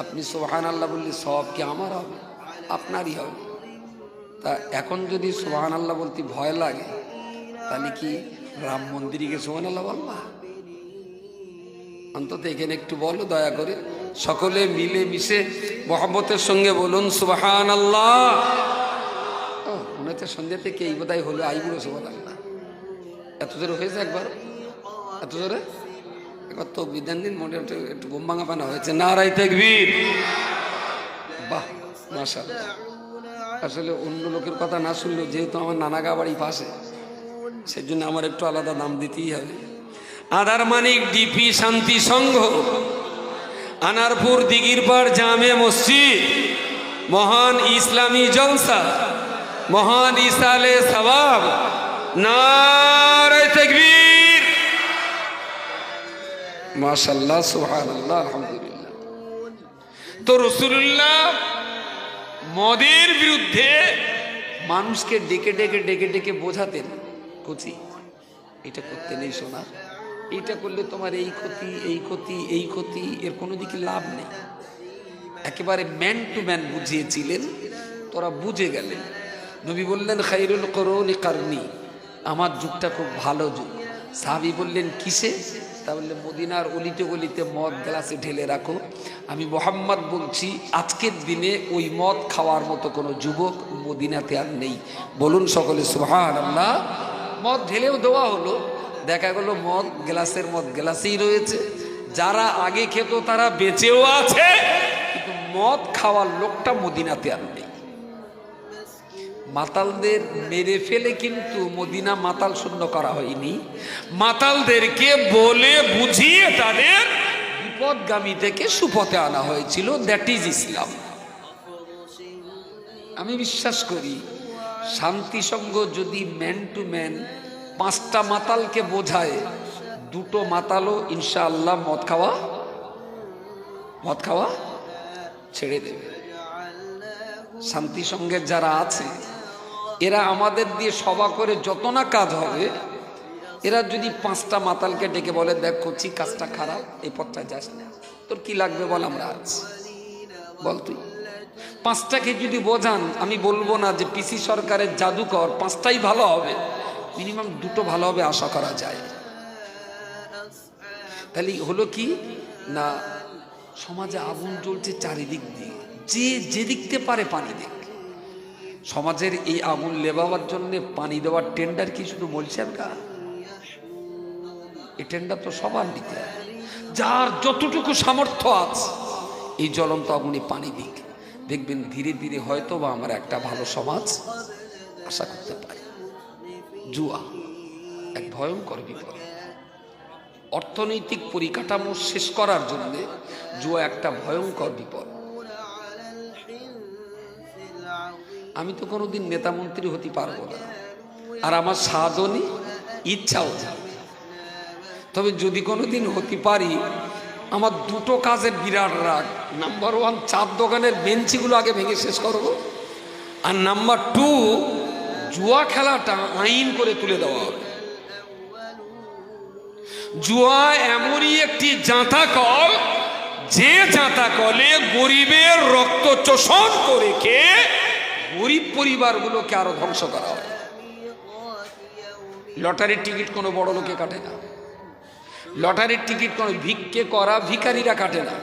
আপনি সুবহানাল্লাহ বললে সব কি আমার হবে? আপনারই হবে। তা এখন যদি সুবহানাল্লাহ বলতে ভয় লাগে, তাহলে কি রাম মন্দিরে গিয়ে সুবহানাল্লাহ বলবা? অন্তত এখানে একটু বলো দয়া করে, সকলে মিলে মিশে মহব্বতের সঙ্গে বলুন সুবহানাল্লাহ। মনে হচ্ছে সন্ধ্যা থেকে এই বোধহয় হলো আইবুড়ো সুবহানাল্লাহ। এত জোরে হয়েছে একবার? এত জোরে একবার তো বিধান দিন, মনে একটু ঘুম ভাঙা পানা হয়েছে। নারায়ে তাকবীর। বাহ, মাশাআল্লাহ। আসলে অন্য লোকের কথা না শুনলেও যেহেতু আমার নানাগা বাড়ি পাশে, সেজন্য আমার একটু আলাদা দাম দিতেই হবে। আধার মানিক ডিপি শান্তি সংঘ, আনারপুর দিগিরপাড় জামে মসজিদ, মহান ইসলামী জলসা, মহান ইসালে সওয়াব। নারায়ে মাশাআল্লাহ, সুবহানাল্লাহ, আলহামদুলিল্লাহ। তো রাসূলুল্লাহ মদের বিরুদ্ধে মানুষকে ডেকে ডেকে ডেকে ডেকে বোঝাতেন, কচি এটা করতে নেই সোনা, এইটা করলে তোমার এই ক্ষতি এই ক্ষতি এই ক্ষতি, এর কোনো দিকে লাভ নেই। একেবারে ম্যান টু ম্যান বুঝিয়েছিলেন, তোরা বুঝে গেলেন। নবী বললেন খায়রুল কুরুনি কারনি, আমার যুগটা খুব ভালো যুগ। সাহাবী বললেন কিসে? তা বললে মদিনার অলিতে গলিতে মদ গ্লাসে ঢেলে রাখো। আমি মোহাম্মদ বলছি আজকের দিনে ওই মদ খাওয়ার মতো কোনো যুবক মদিনাতে আর নেই। বলুন সকলে সুবহানাল্লাহ। মদ ঢেলেও দেওয়া হলো, দেখা গেল মদ গ্লাসের মদ গ্লাসেই রয়েছে। যারা আগে খেত তারা বেঁচেও আছে, কিন্তু মদ খাওয়ার লোকটা মদিনাতে আর নেই। মাতালদের মেরে ফেলে কিন্তু মদিনা মাতাল শূন্য করা হয়নি, মাতালদেরকে বলে বুঝিয়ে তাদের বিপদগামী থেকে সুপথে আনা হয়েছিল। দ্যাট ইজ ইসলাম। আমি বিশ্বাস করি শান্তি সংঘ যদি ম্যান টু ম্যান 5টা মাতালকে বোঝায়, 2টো মাতালও ইনশাআল্লাহ মদ খাওয়া ছেড়ে দেবে। শান্তি সংঘের যারা আছে এরা আমাদের দিয়ে সভা করে যত না কাজ হবে, এরা যদি 5টা মাতালকে ডেকে বলে দেখ করছি কাজটা খারাপ, এই পথটা যাস না, তোর কি লাগবে বল, আমরা আছি, বল তুই। 5টাকে যদি বোঝান, আমি বলবো না যে পিসি সরকারের জাদুকর 5টাই ভালো হবে, মিনিমাম 2টো ভালো হবে আশা করা যায়। তাহলে হলো কি না, সমাজে আগুন জ্বলছে চারিদিক দিয়ে, যে যেদিকতে পারে পানি দেখ। সমাজের এই আগুন লেবাবার জন্য পানি দেওয়ার টেন্ডার কি শুধু বলছেন কা? এই টেন্ডার তো সবার দিতে হবে। যার যতটুকু সামর্থ্য আছে এই জ্বলন্ত আগুনে পানি দিক, দেখবেন ধীরে ধীরে হয়তো বা আমরা একটা ভালো সমাজ আশা করতে পারি। জুয়া এক ভয়ঙ্কর বিপদ। অর্থনৈতিক পরিকাঠামো শেষ করার জন্য জুয়া একটা ভয়ঙ্কর বিপদ। আমি তো কোনোদিন নেতা মন্ত্রী হতে পারবো না, আর আমার সাধও নেই, ইচ্ছাও নেই। তবে যদি কোনোদিন হতে পারি, আমার 2টো কাজের বিরাট রাগ। নাম্বার 1, চার দোকানের বেঞ্চিগুলো আগে ভেঙে শেষ করব, আর নাম্বার 2, জুয়া খেলাটা আইন করে তুলে দেওয়া হবে। জুয়া এমনই একটি জাঁতা কল, যে জাঁতা কলে গরিবের রক্ত চোষণ করে খেয়ে গরিব পরিবারগুলোকে আরো ধ্বংস করা হয়। লটারির টিকিট কোনো বড় লোকে কাটে না, লটারির টিকিট কোনো ভিক্ষে করা ভিখারিরা কাটে না,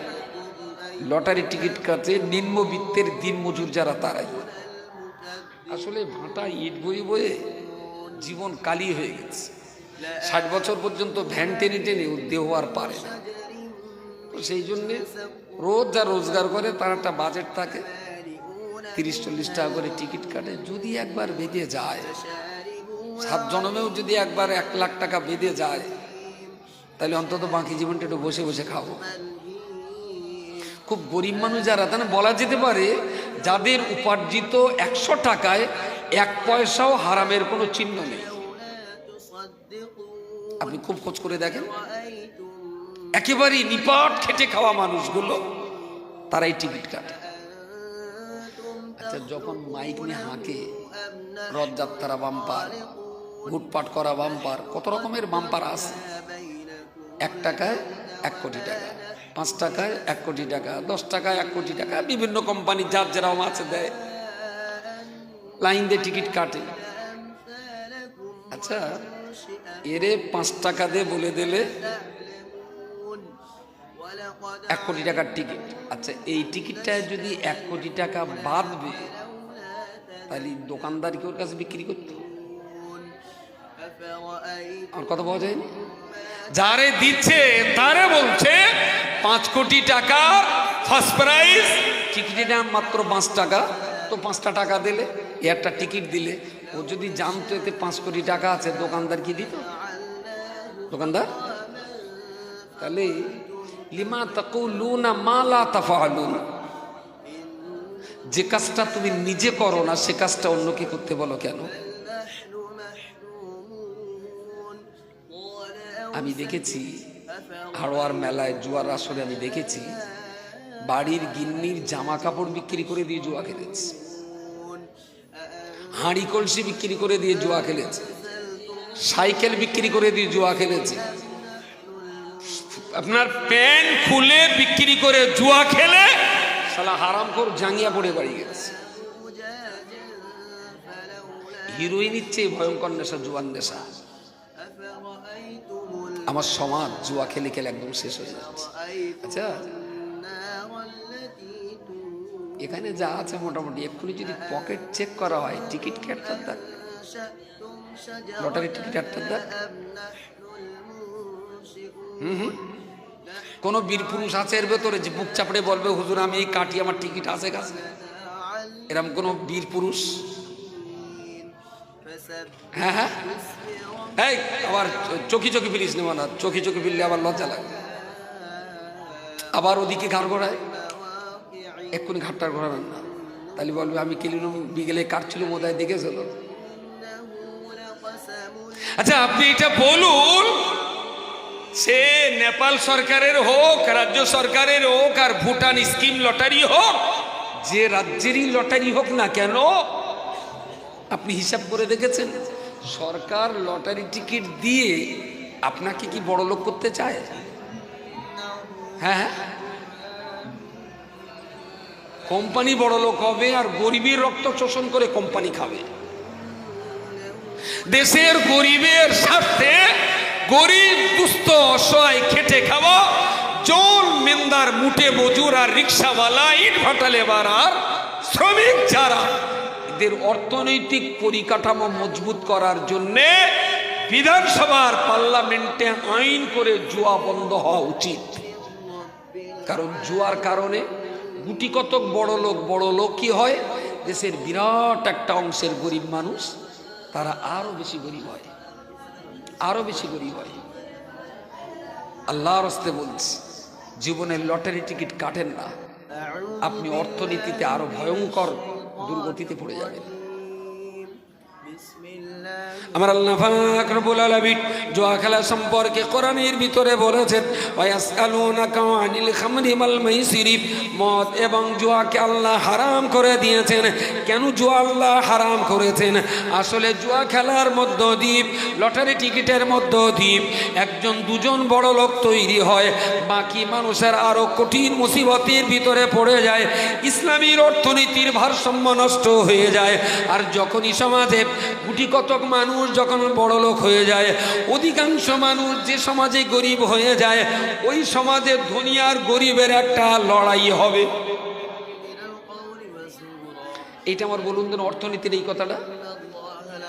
লটারির টিকিট কাটে নিম্নবিত্তের দিনমজুর যারা, তারাই। আসলে ভাটা ইট বই বয়ে জীবন কালি হয়ে গেছে। 60 বছর পর্যন্ত ভ্যান টেনে টেনে দেহ আর পারে না। তো সেই জন্যে রোজ যা রোজগার করে তার একটা বাজেট থাকে, 30-40 টাকা করে টিকিট কাটে। যদি একবার বেঁধে যায়, 7 জন্মেও যদি একবার 1 লাখ টাকা বেঁধে যায়, তাহলে অন্তত বাকি জীবনটা একটু বসে বসে খাবো। খুব গরিব মানুষ যারা, তাহলে বলা যেতে পারে যাদের উপার্জিত 100 টাকায় 1 পয়সাও হারামের কোনো চিহ্ন নেই। আপনি খুব খোঁজ করে দেখেন, একেবারেই নিপাট খেটে খাওয়া মানুষগুলো তারাই টিকিট কাটে। আচ্ছা, যখন মাইক নিয়ে হাঁকে, রথযাত্রা বাম্পার, লুটপাট করা বাম্পার, কত রকমের বাম্পার আছে। 1 টাকায় 1 কোটি টাকা, 5 টাকায় 1 কোটি টাকা, 10 টাকায় 1 কোটি টাকা, বিভিন্ন কোম্পানি যার যেরকম আছে দেয়, লাইন দিয়ে টিকিট কাটে। আচ্ছা, এরে 5 টাকা দিয়ে বলে দিলে 1 কোটি টাকার টিকিট। আচ্ছা, এই টিকিটটায় যদি 1 কোটি টাকা বাঁধবে, তাহলে দোকানদারকে ওর কাছে বিক্রি করতে আর কথা পাওয়া যায়নি। যারে দিচ্ছে তারে বলছে 5 কোটি টাকা ফার্স্ট প্রাইজ, টিকিটের দাম মাত্র 5 টাকা। তো 5টা টাকা দিলে, একটা টিকিট দিলে, ও যদি জানতো এতে 5 কোটি টাকা আছে, দোকানদার কি দিত? দোকানদার তাহলে লিমা তাকুলুনা মা লা তাফআলুন, যে কাজটা তুমি নিজে করো না সে কাজটা অন্যকে করতে বলো কেন? আমি দেখেছি হাড়োয়ার মেলায় জুয়ার আসরে আমি দেখেছি বাড়ির গিন্নির জামা কাপড় বিক্রি করে দিয়ে জুয়া খেলেছে, হাঁড়ি কলসি বিক্রি করে দিয়ে জুয়া খেলেছে, সাইকেল বিক্রি করে দিয়ে জুয়া খেলেছে, আপনার প্যান্ট খুলে বিক্রি করে জুয়া খেলে শালা হারামখোর জাঙ্গিয়া পড়ে বাড়ি গেছে। হিরোইনের চেয়ে ভয়ঙ্কর নেশা জুয়ার নেশা। আমার সমাজ জুয়া খেলে খেলে একদম শেষ হয়ে যাচ্ছে। আচ্ছা, এখানে যা আছে মোটামুটি এক্ষুনি যদি পকেট চেক করা হয়, টিকিট কাটতার দাগ, লটারির টিকিট কাটতার দাগ। কোন বীর পুরুষ আছে এর ভেতরে যে বুক চাপড়ে বলবে হুজুর আমি এই কাটি, আমার টিকিট আছে কাছে? এরকম কোন বীর পুরুষ? হ্যাঁ হ্যাঁ, এই আবার চকি চকি ফিরিস নেওয়া না, চকি চকি ফিরলে আবার লজ্জা লাগে, আবার ওদিকে ঘাড় ঘোরায়। এক্ষুনি ঘাটটার ঘোরাবেন না, তাহলে বলবে আমি কেলিনো বিকেলে কাটছিল মোদায় দেখেছিল। আচ্ছা আপনি এটা বলুন, সে নেপাল সরকারের হোক, রাজ্য সরকারের হোক, আর ভুটান স্কিম লটারি হোক, যে রাজ্যেরই লটারি হোক না কেন, আপনি হিসাব করে দেখেছেন সরকার লটারি টিকিট দিয়ে আপনাকে কি বড় লোক করতে চায়? হ্যাঁ, কোম্পানি বড় লোক হবে আর গরিবের রক্ত শোষণ করে কোম্পানি খাবে। দেশের গরিবের স্বার্থে গরিব দুস্থ অসহায় খেটে খাওয়া জল মেন্দার মুটে মজুর আর রিক্সাওয়ালা ইট ভাটা লেবার আর শ্রমিক যারা, এদের অর্থনৈতিক পরিকাঠামো মজবুত করার জন্যে বিধানসভার পার্লামেন্টে আইন করে জুয়া বন্ধ হওয়া উচিত। কারণ জুয়ার কারণে গুটি কতক বড় লোক কি হয়, দেশের বিরাট একটা অংশের গরিব মানুষ তারা আরো বেশি গরিব হয়, আরো বেশি গরিব হয়। আল্লাহর রাস্তে বলছি, জীবনের লটারি টিকিট কাটেন না, আপনি অর্থনীতিতে আরো ভয়ঙ্কর দুর্গতিতে পড়ে যাবেন। আমার আল্লাহ পাক রব্বুল আলামিন জুয়া খেলা সম্পর্কে কোরআনের ভিতরে বলেছেন, ওয়ায়াসআলুনাকা আনিল খামরি ওয়াল মাইসিরি, মদ এবং জুয়াকে আল্লাহ হারাম করে দিয়েছেন। কেন জুয়া আল্লাহ হারাম করেছেন? আসলে জুয়া খেলার মধ্য দিয়ে, লটারি টিকিটের মধ্য দিয়ে একজন দুজন বড় লোক তৈরি হয়, বাকি মানুষের আরো কঠিন মুসিবতের ভিতরে পড়ে যায়, ইসলামীর অর্থনীতির ভারসাম্য নষ্ট হয়ে যায়। আর যখনই সমাজে গুটি কতক মানুষ যখন বড় লোক হয়ে যায়, অধিকাংশ মানুষ যে সমাজে গরিব হয়ে যায়, ওই সমাজে ধনী আর গরিবের একটা লড়াই হবে। এইটা আমার বলুন দেন অর্থনীতির এই কথাটা।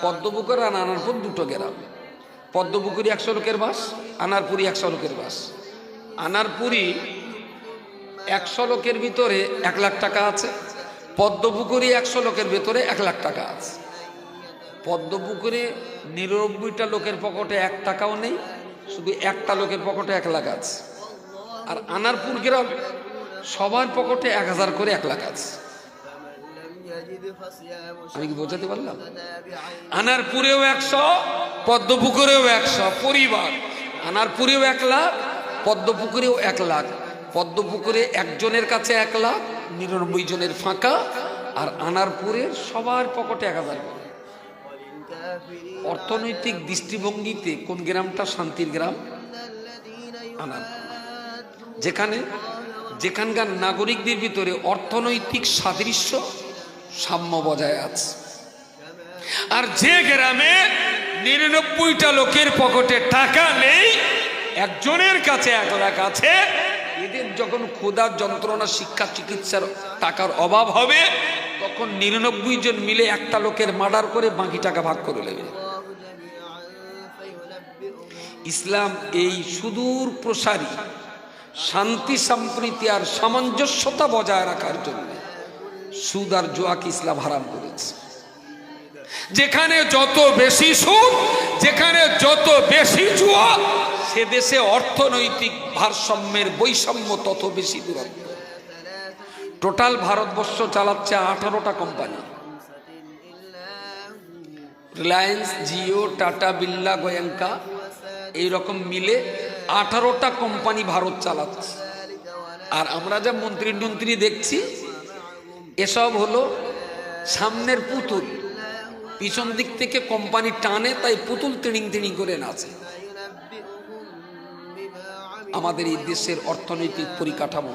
পদ্মপুকুর আর আনারপুর দুটো গ্রাম, পদ্মপুকুরি 100 লোকের বাস, আনারপুরি 100 লোকের বাস। আনারপুরি 100 লোকের ভিতরে 1 লাখ টাকা আছে, পদ্মপুকুরি 100 লোকের ভিতরে 1 লাখ টাকা আছে। পদ্মপুকুরে 99টা লোকের পকেটে 1 টাকাও নেই, শুধু একটা লোকের পকেটে 1 লাখ আছে। আর আনারপুর গ্রাম সবার পকেটে 1000 করে 1 লাখ আছে। আমি কি বোঝাতে পারলাম? আনারপুরেও 100, পদ্মপুকুরেও 100 পরিবার। আনারপুরেও 1 লাখ, পদ্মপুকুরেও 1 লাখ। পদ্মপুকুরে একজনের কাছে 1 লাখ, 99 জনের ফাঁকা। আর আনারপুরের সবার পকেটে 1000 করে। অর্থনৈতিক দৃষ্টিভঙ্গিতে কোন গ্রামটা শান্তির গ্রাম? আনারপুর। যেখানকার নাগরিকদের ভিতরে অর্থনৈতিক সাদৃশ্য সাম্য বজায় আছে। আর যে গ্রামে 99টা লোকের পকেটে টাকা নেই, একজনের কাছে 1 লাখ আছে, এদের যখন ক্ষুধার যন্ত্রণা, শিক্ষা, চিকিৎসার টাকার অভাব হবে, তখন 99 জন মিলে একটা লোকের মার্ডার করে বাকি টাকা ভাগ করে নেবে। ইসলাম এই সুদূর প্রসারী শান্তি, সম্প্রীতি আর সামঞ্জস্যতা বজায় রাখার জন্য সুদ আর জুয়াকে ইসলাম হারাম করেছে। যেখানে যত বেশি সুদ, যেখানে যত বেশি জুয়া, সে দেশে অর্থনৈতিক ভারসাম্যের বৈষম্য তত বেশি দূরত্ব। টোটাল ভারতবর্ষ চালাচ্ছে 18টা কোম্পানি, রিলায়েন্স, জিও, টাটা, বিড়লা, গোয়েঙ্কা, এইরকম মিলে 18টা কোম্পানি ভারত চালাচ্ছে। আর আমরা যা মন্ত্রী দেখছি এসব হলো সামনের পুতুল, পিছন দিক থেকে কোম্পানি টানে, তাই পুতুল তিড়িং তিড়িং করে নাচে। আমাদের এই দেশের অর্থনৈতিক পরিকাঠামো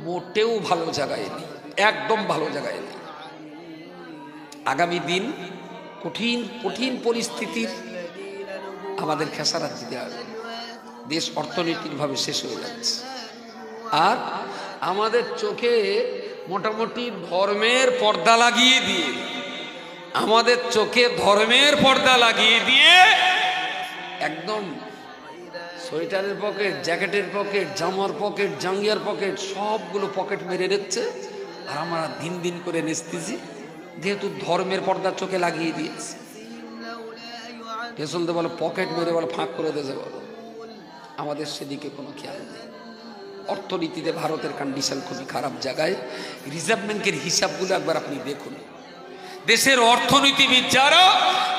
মোটেও ভালো জায়গায় নেই, একদম ভালো জায়গায় নেই। আগামী দিন কঠিন কঠিন পরিস্থিতির আমাদের খেসারাত দিতে হবে। দেশ অর্থনৈতিকভাবে শেষ হয়ে যাচ্ছে। আর আমাদের চোখে মোটামুটি ধর্মের পর্দা লাগিয়ে দিয়ে, আমাদের চোখে ধর্মের পর্দা লাগিয়ে দিয়ে একদম সোয়েটারের পকেট, জ্যাকেটের পকেট, জামার পকেট, জাঙ্গিয়ার পকেট, সবগুলো পকেট মেরে দিচ্ছে। আর আমরা দিন দিন করে নেচতেছি, যেহেতু ধর্মের পর্দা চোখে লাগিয়ে দিয়েছে। পেছনতে বলে পকেট মেরে বলে ফাঁক করে দিয়েছে, বলো আমাদের সেদিকে কোনো খেয়াল নেই। অর্থনীতিতে ভারতের কন্ডিশন খুবই খারাপ জায়গায়। রিজার্ভ ব্যাংকের হিসাবগুলো একবার আপনি দেখুন। দেশের অর্থনীতিবিদ যারা,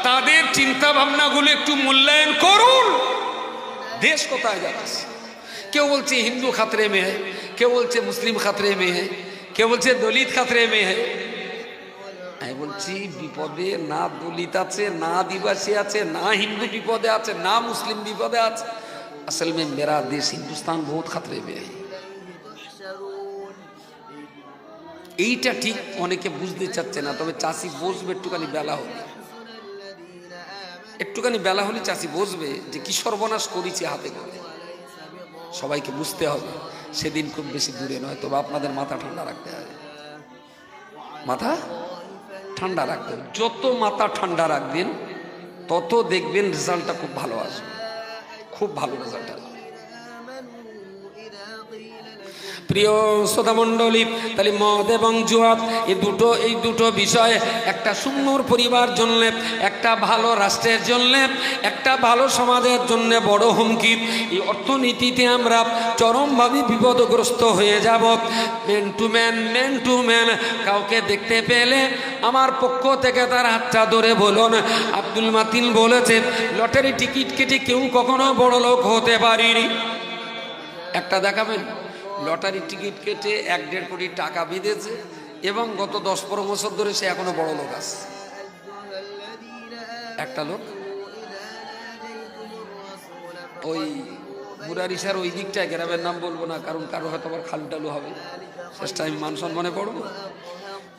তাদের চিন্তা ভাবনাগুলো একটু মূল্যায়ন করুন। দেশ কোথায় যাচ্ছে? কেউ বলছে হিন্দু খাতরে মে হ্যায়, কেউ বলছে মুসলিম খাতরে মে হ্যায়, কেউ বলছে দলিত খাতরে মে হ্যায়। আমি বলছি বিপদে না দলিত আছে, না আদিবাসী আছে, না হিন্দু বিপদে আছে, না মুসলিম বিপদে আছে। असल में मेरा देश हिंदुस्तान बहुत खतरे में है। এইটা ঠিক অনেকে বুঝতে চাচ্ছে না, তবে চাষি বুঝবে একটুখানি বেলা হলে। একটুখানি বেলা হলে চাষি বুঝবে যে কি সর্বনাশ করেছি হাতে করে। সবাইকে বুঝতে হবে, সেদিন খুব বেশি দূরে নয়। তবে আপনাদের মাথা ঠান্ডা রাখতে হবে, মাথা ঠান্ডা রাখতে হবে। যত মাথা ঠান্ডা রাখবেন তত দেখবেন রেজাল্টটা খুব ভালো আসবে, খুব ভালো রেজাল্ট আসবে। প্রিয় শ্রোতা মণ্ডলী, তাহলে মদ এবং জুয়া এই দুটো বিষয় একটা সুন্দর পরিবার জন্য, একটা ভালো রাষ্ট্রের জন্য, একটা ভালো সমাজের জন্য বড় হুমকি। এই অর্থনীতিতে আমরা চরমভাবে বিপদগ্রস্ত হয়ে যাব। ম্যান টু ম্যান কাউকে দেখতে পেলে আমার পক্ষ থেকে তার হাতটা ধরে বলুন, আব্দুল মাতিন বলেছে লটারি টিকিট কেটে কেউ কখনো বড় লোক হতে পারেনি। একটা দেখাবেন লটারি টিকিট কেটে 1-1.5 কোটি টাকা বেঁধেছে এবং গত 10-15 বছর ধরে সে এখনো বড় লোক আছে। একটা লোক ওই মুরারিসার ওই দিকটায়, গ্রামের নাম বলবো না কারণ কারো হয়তো আবার খালু টালু হবে, শেষটা আমি মান সম্মানে পড়বো।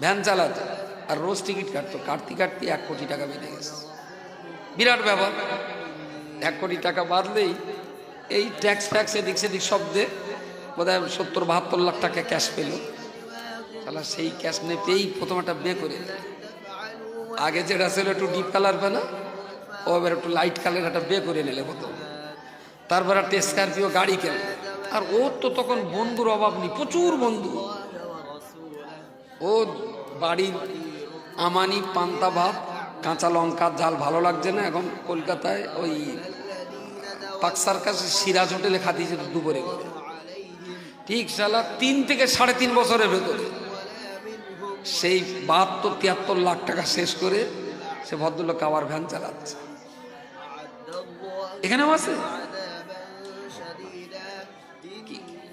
ভ্যান চালাতো আর রোজ টিকিট কাটতো, কাটতে 1 কোটি টাকা বেঁধে গেছে। বিরাট ব্যাপার। 1 কোটি টাকা বাঁধলেই এই ট্যাক্স এদিক সেদিক সব দিয়ে বোধহয় 70-72 লাখ টাকা ক্যাশ পেল। তাহলে সেই ক্যাশ নিয়ে পেয়েই প্রথম একটা বে করে দিল। আগে যেটা ছিল একটু ডিপ কালার পেনা, ও এবার একটু লাইট কালার একটা বে করে নিলে প্রথম। তারপর একটা স্করপিও গাড়ি কিনল। আর ওর তো তখন বন্ধুর অভাব নেই, প্রচুর বন্ধু। ও বাড়ির আমানি, পান্তা ভাত, কাঁচা লঙ্কার ঝাল ভালো লাগছে না, এখন কলকাতায় ওই পাক সার্কাসে সিরাজ হোটেলে খাতিয়েছে দুপুরে করে। ঠিক সালা 3 থেকে 3.5 বছরের ভেতরে সেই 72-73 লাখ টাকা শেষ করে সে ভদ্রলোক আবার ভ্যান চালাচ্ছে। এখানেও আছে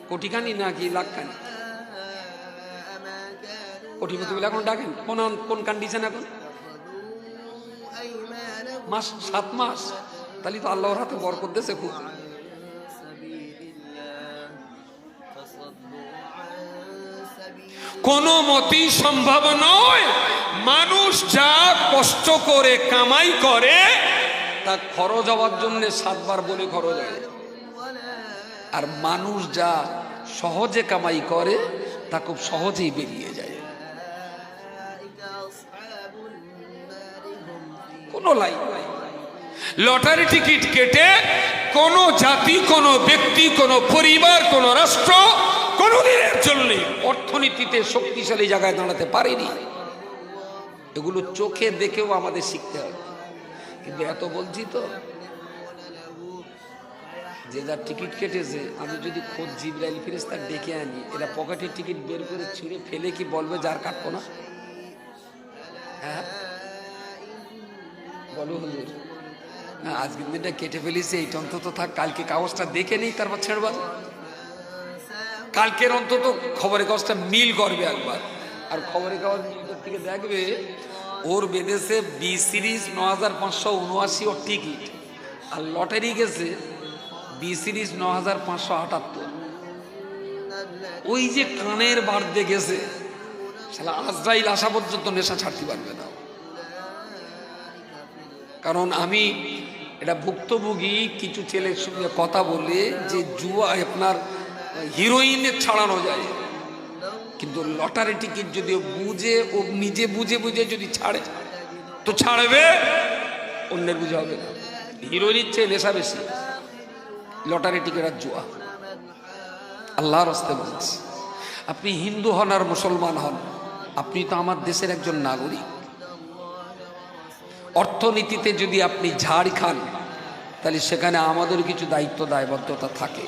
কোটিখানি নাকি লাখখানি? কোটিপতি বলে এখন ডাকেন। কোন কন্ডিশন এখন? 7 মাস। তাহলে তো আল্লাহর হাতে বরকত দিয়েছে খুব। কোনো মতেই সম্ভব নয় মানুষ যা কষ্ট করে কামাই করে তা খরচ হওয়ার জন্য 7 বার বলে খরচ হয়। আর মানুষ যা সহজে কামাই করে তা খুব সহজেই বেরিয়ে যায়। কোনো লাইন নাই। লটারি টিকিট কেটে কোনো জাতি, কোনো ব্যক্তি, কোনো পরিবার, কোনো রাষ্ট্র কোনোদিনের জন্য অর্থনীতিতে শক্তিশালী জায়গায় দাঁড়াতে পারেনি। এগুলো চোখে দেখেও আমাদের শিখতে হবে। কিন্তু এত বলছি তো, যে যার টিকিট কেটেছে, আমি যদি খোঁজ জিবরাইল ফেরেশতা ডেকে আনি, এরা পকেটের টিকিট বের করে ছুঁড়ে ফেলে কি বলবে যার কাটবো না? হ্যাঁ বলো হুজুর, আজকের দিনটা কেটে ফেলেছি, এইটা অন্তত থাক, কালকে কাগজটা দেখে নেই তারপর ছেড়বার। কালকের অন্তত খবরের কাগজটা মিল করবে একবার, আর খবরের কাগজ থেকে দেখবে ওর বেঁধেছে বি সিরিজ 9579 ওর টিকিট, আর লটারি গেছে বি সিরিজ 9578। ওই যে কানের বাড়তে গেছে, শালা আজরাইল আসা পর্যন্ত নেশা ছাড়তে পারবে না। কারণ আমি এটা ভুক্তভোগী কিছু ছেলের সঙ্গে কথা বলে, যে জুয়া আপনার হিরোইনের ছাড়ানো যায়, কিন্তু লটারি টিকিট যদি বুঝে, ও নিজে বুঝে বুঝে যদি ছাড়ে তো ছাড়বে, অন্যের বুঝে হবে না। হিরোইনের চেয়ে নেশা বেশি লটারি টিকিট আর জুয়া। আল্লাহর রাস্তে বলছি, আপনি হিন্দু হন আর মুসলমান হন, আপনি তো আমার দেশের একজন নাগরিক। অর্থনীতিতে যদি আপনি ঝাড় খান, তাহলে সেখানে আমাদের কিছু দায়িত্ব দায়বদ্ধতা থাকে।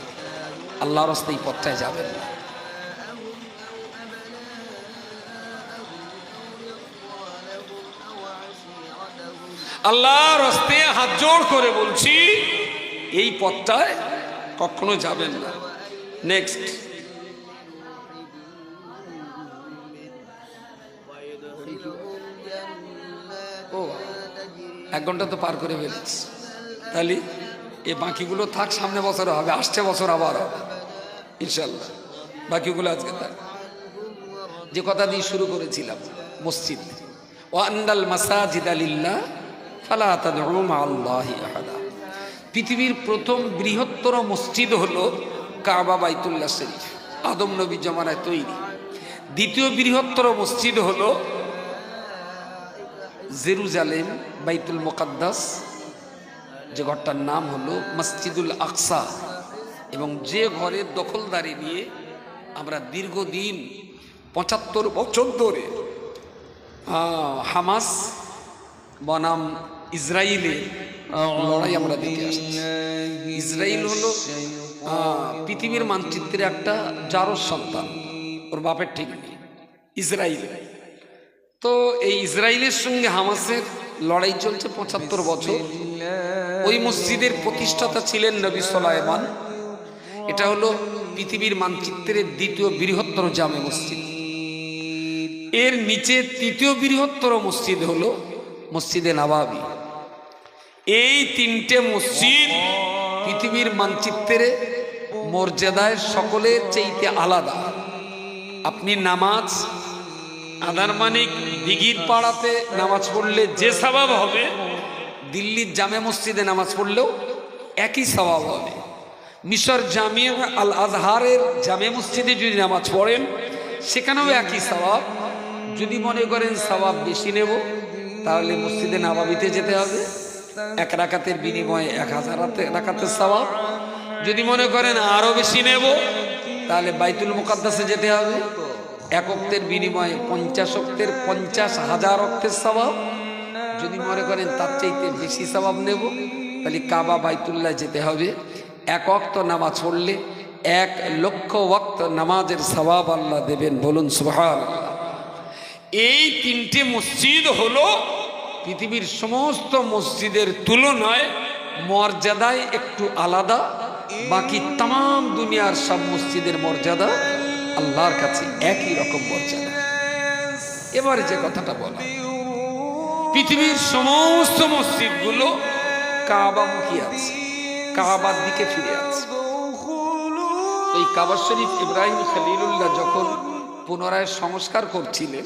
আল্লাহর রাস্তায় এই পথটায় যাবেন না। আল্লাহর রাস্তায় হাত জোড় করে বলছি, এই পথটায় কখনো যাবেন না। নেক্সট, ও 1 ঘন্টা তো পার করে ফেলেছি, তাহলে এই বাকিগুলো থাক, সামনে বছর হবে, আসছে বছর আবার হবে ইনশাল্লাহ। বাকিগুলো আজকে থাক। যে কথা দিয়ে শুরু করেছিলাম, মসজিদ, ওয়া আন্নাল মাসাজিদা লিল্লাহ ফালা তাদউ মা'আল্লাহি আহাদা। পৃথিবীর প্রথম বৃহত্তর মসজিদ হলো কাবা বাইতুল্লাহ শরীফ, আদম নবী জমানায় তৈরি। দ্বিতীয় বৃহত্তর মসজিদ হলো জেরুজালেম বাইতুল মুকাদ্দাস, যে ঘরটার নাম হলো মসজিদুল আকসা, এবং যে ঘরের দখলদারি নিয়ে আমরা দীর্ঘদিন 75 বছর ধরে হামাস বনাম ইসরায়েলের লড়াই আমরা দেখে আসছি। ইসরায়েল হলো পৃথিবীর মানচিত্রের একটা জারজ সন্তান, ওর বাপের ঠিক নেই, ইসরায়েল। তো এই ইসরায়েলের সঙ্গে হামাসের লড়াই চলছে 75 বছর। ওই মসজিদের প্রতিষ্ঠাতা ছিলেন নবী সুলাইমান। এটা হলো পৃথিবীর মানচিত্রের দ্বিতীয় বৃহত্তর জামে মসজিদ। এর নিচে তৃতীয় বৃহত্তর মসজিদ হলো মসজিদে নববী। এই 3টে মসজিদ পৃথিবীর মানচিত্রে মর্যাদায় সকলের চাইতে আলাদা। আপনি নামাজ আদারমানিক দিঘির পাড়াতে নামাজ পড়লে যে সওয়াব হবে, দিল্লির জামে মসজিদে নামাজ পড়লেও একই সওয়াব হবে। মিশর জামিয়া আল আজহারের জামে মসজিদে যদি নামাজ পড়েন, সেখানেও একই সওয়াব। যদি মনে করেন সওয়াব বেশি নেব, তাহলে মসজিদে নববীতে যেতে হবে, 1 রাকাতের বিনিময়ে 1000 রাকাতের সওয়াব। যদি মনে করেন আরো বেশি নেব, তাহলে বাইতুল মুকাদ্দাসে যেতে হবে, 1 ওয়াক্তের বিনিময়ে 50 ওয়াক্তের 50,000 ওয়াক্তের সওয়াব। যদি মনে করেন তার চাইতে বেশি সওয়াব নেব, তাহলে কাবা বাইতুল্লাহ যেতে হবে। 1 ওয়াক্ত নামাজ পড়লে 1 লক্ষ ওয়াক্ত নামাজের সওয়াব আল্লাহ দেবেন, বলুন সুবহানাল্লাহ। এই 3টে মসজিদ হলো পৃথিবীর সমস্ত মসজিদের তুলনায় মর্যাদায় একটু আলাদা। বাকি তাম দুনিয়ার সব মসজিদের মর্যাদা আল্লাহর কাছে একই রকম মর্যাদা। এবারে যে কথাটা বলা, পৃথিবীর সমস্ত মসজিদগুলো কাবামুখী আছে, কাবার দিকে ফিরে আছে। এই কাবা শরীফ ইব্রাহিম খলিলুল্লাহ যখন পুনরায় সংস্কার করছিলেন,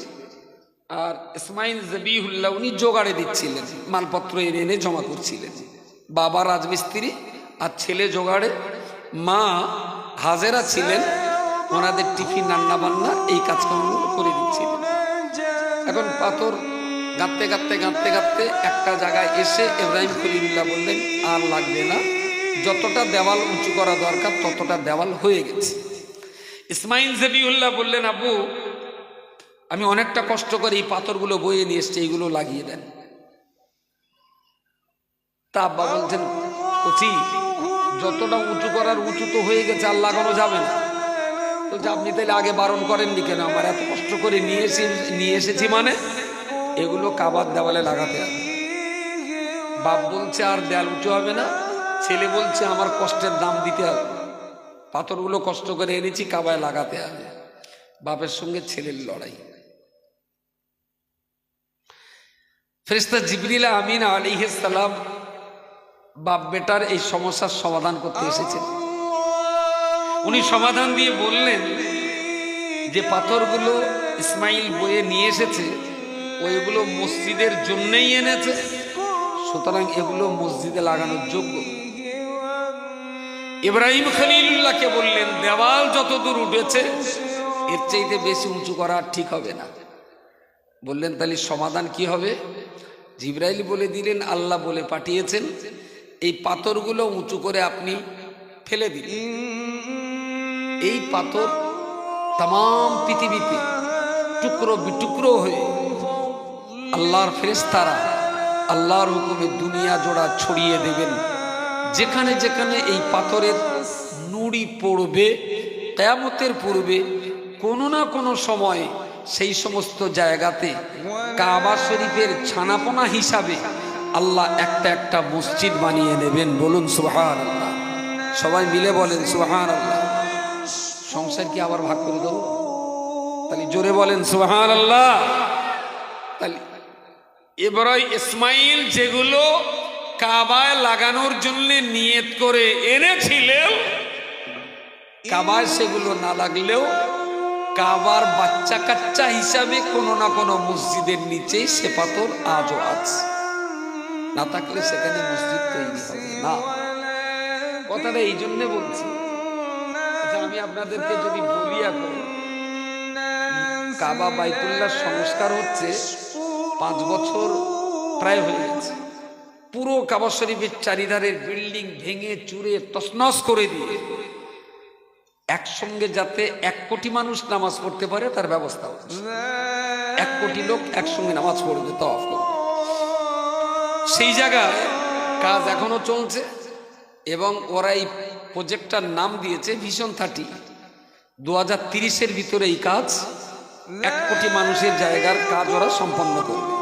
আর ইসমাইল জবিহুল্লাহ উনি জোগাড়ে দিচ্ছিলেন, মালপত্র এনে জমা করছিলেন। বাবা রাজমিস্ত্রি আর ছেলে জোগাড়ে, মা হাজেরা ছিলেন, ওনাদের টিফিন রান্না বান্না এই কাজকর্মগুলো করে দিচ্ছিলেন। এখন পাথর গাঁথতে গাঁথতে গাঁথতে গাঁথতে একটা জায়গায় এসে ইব্রাহিম খলিলুল্লাহ বললেন, আর লাগবে না, যতটা দেওয়াল উঁচু করা দরকার ততটা দেওয়াল হয়ে গেছে। ইসমাইল জবিহুল্লাহ বললেন, আব্বু আমি অনেকটা কষ্ট করে এই পাথরগুলো বয়ে নিয়ে এসছি, এইগুলো লাগিয়ে দেন। তা আব্বা বলছেন, কচি যতটা উঁচু করার উঁচু তো হয়ে গেছে, আর লাগানো যাবে না। তো আপনি তাহলে আগে বারণ করেননি কেন? আমার এত কষ্ট করে নিয়ে এসেছি মানে এগুলো কাবার দেওয়ালে লাগাতে হবে। বাপ বলছে আর দেয়াল উঁচু হবে না, ছেলে বলছে আমার কষ্টের দাম দিতে হবে, পাথরগুলো কষ্ট করে এনেছি কাবায় লাগাতে হবে। বাপের সঙ্গে ছেলের লড়াই। ফেরেশতা জিবরিল আমিন আলাইহিস সালাম বাপ বেটার এই সমস্যার সমাধান করতে এসেছেন। উনি সমাধান দিয়ে বললেন যে পাথরগুলো ইসমাইল বয়ে নিয়ে এসেছে ওইগুলো মসজিদের জন্যই এনেছে, সুতরাং এগুলো মসজিদে লাগানোর যোগ্য। ইব্রাহিম খলিলুল্লাহকে বললেন দেওয়াল যত দূর উঠেছে এর চাইতে বেশি উঁচু করা ঠিক হবে না। বললেন তাহলে সমাধান কি হবে? জিবরাইল বলে দিলেন আল্লাহ বলে পাঠিয়েছেন এই পাথরগুলো উঁচু করে আপনি ফেলে দিন। এই পাথর তাম পৃথিবীতে টুকরো বিটুকরো হয়ে আল্লাহর ফেরেশতারা আল্লাহর হুকুমে দুনিয়া জোড়া ছড়িয়ে দেবেন। যেখানে যেখানে এই পাথরের নুড়ি পড়বে কিয়ামতের পূর্বে কোনো না কোনো সময় সেই সমস্ত জায়গাতে কাবা শরীফের ছানাপোনা হিসাবে আল্লাহ একটা একটা মসজিদ বানিয়ে নেবেন। বলুন সুবহানাল্লাহ, সবাই মিলে বলেন সুবহানাল্লাহ। সংসার কি আবার ভাগ করে দেবো? তাহলে জোরে বলেন সুবহানাল্লাহ। তাহলে ইব্রাহিম ইসমাইল যেগুলো কাবায় লাগানোর জন্য নিয়ত করে এনেছিলেন, কাবায় সেগুলো না লাগলেও কাবার বাচ্চা কাচ্চা হিসাবে কোনো না কোনো মসজিদের নিচেই সে পাথর আজও আছে, না থাকলে সেখানে মসজিদ তৈরি হবে না। কথাটা এই জন্য বলছি। আচ্ছা, আমি আপনাদেরকে যদি বলি এখন কাবা বাইতুল্লাহ সংস্কার হচ্ছে 5 বছর প্রায় হয়ে গেছে। পুরো কাবা শরীফের চারিধারের বিল্ডিং ভেঙে চুরে তছনছ করে দিয়ে একসঙ্গে যাতে 1 কোটি মানুষ নামাজ পড়তে পারে তার ব্যবস্থা হচ্ছে। 1 কোটি লোক একসঙ্গে নামাজ পড়বে, তাওয়াফ করবে। সেই জায়গায় কাজ এখনো চলছে এবং ওরা এই প্রজেক্টটার নাম দিয়েছে ভিশন 30। 2030-এর ভিতরে এই কাজ 1 কোটি মানুষের জায়গার কাজ ওরা সম্পন্ন করবে।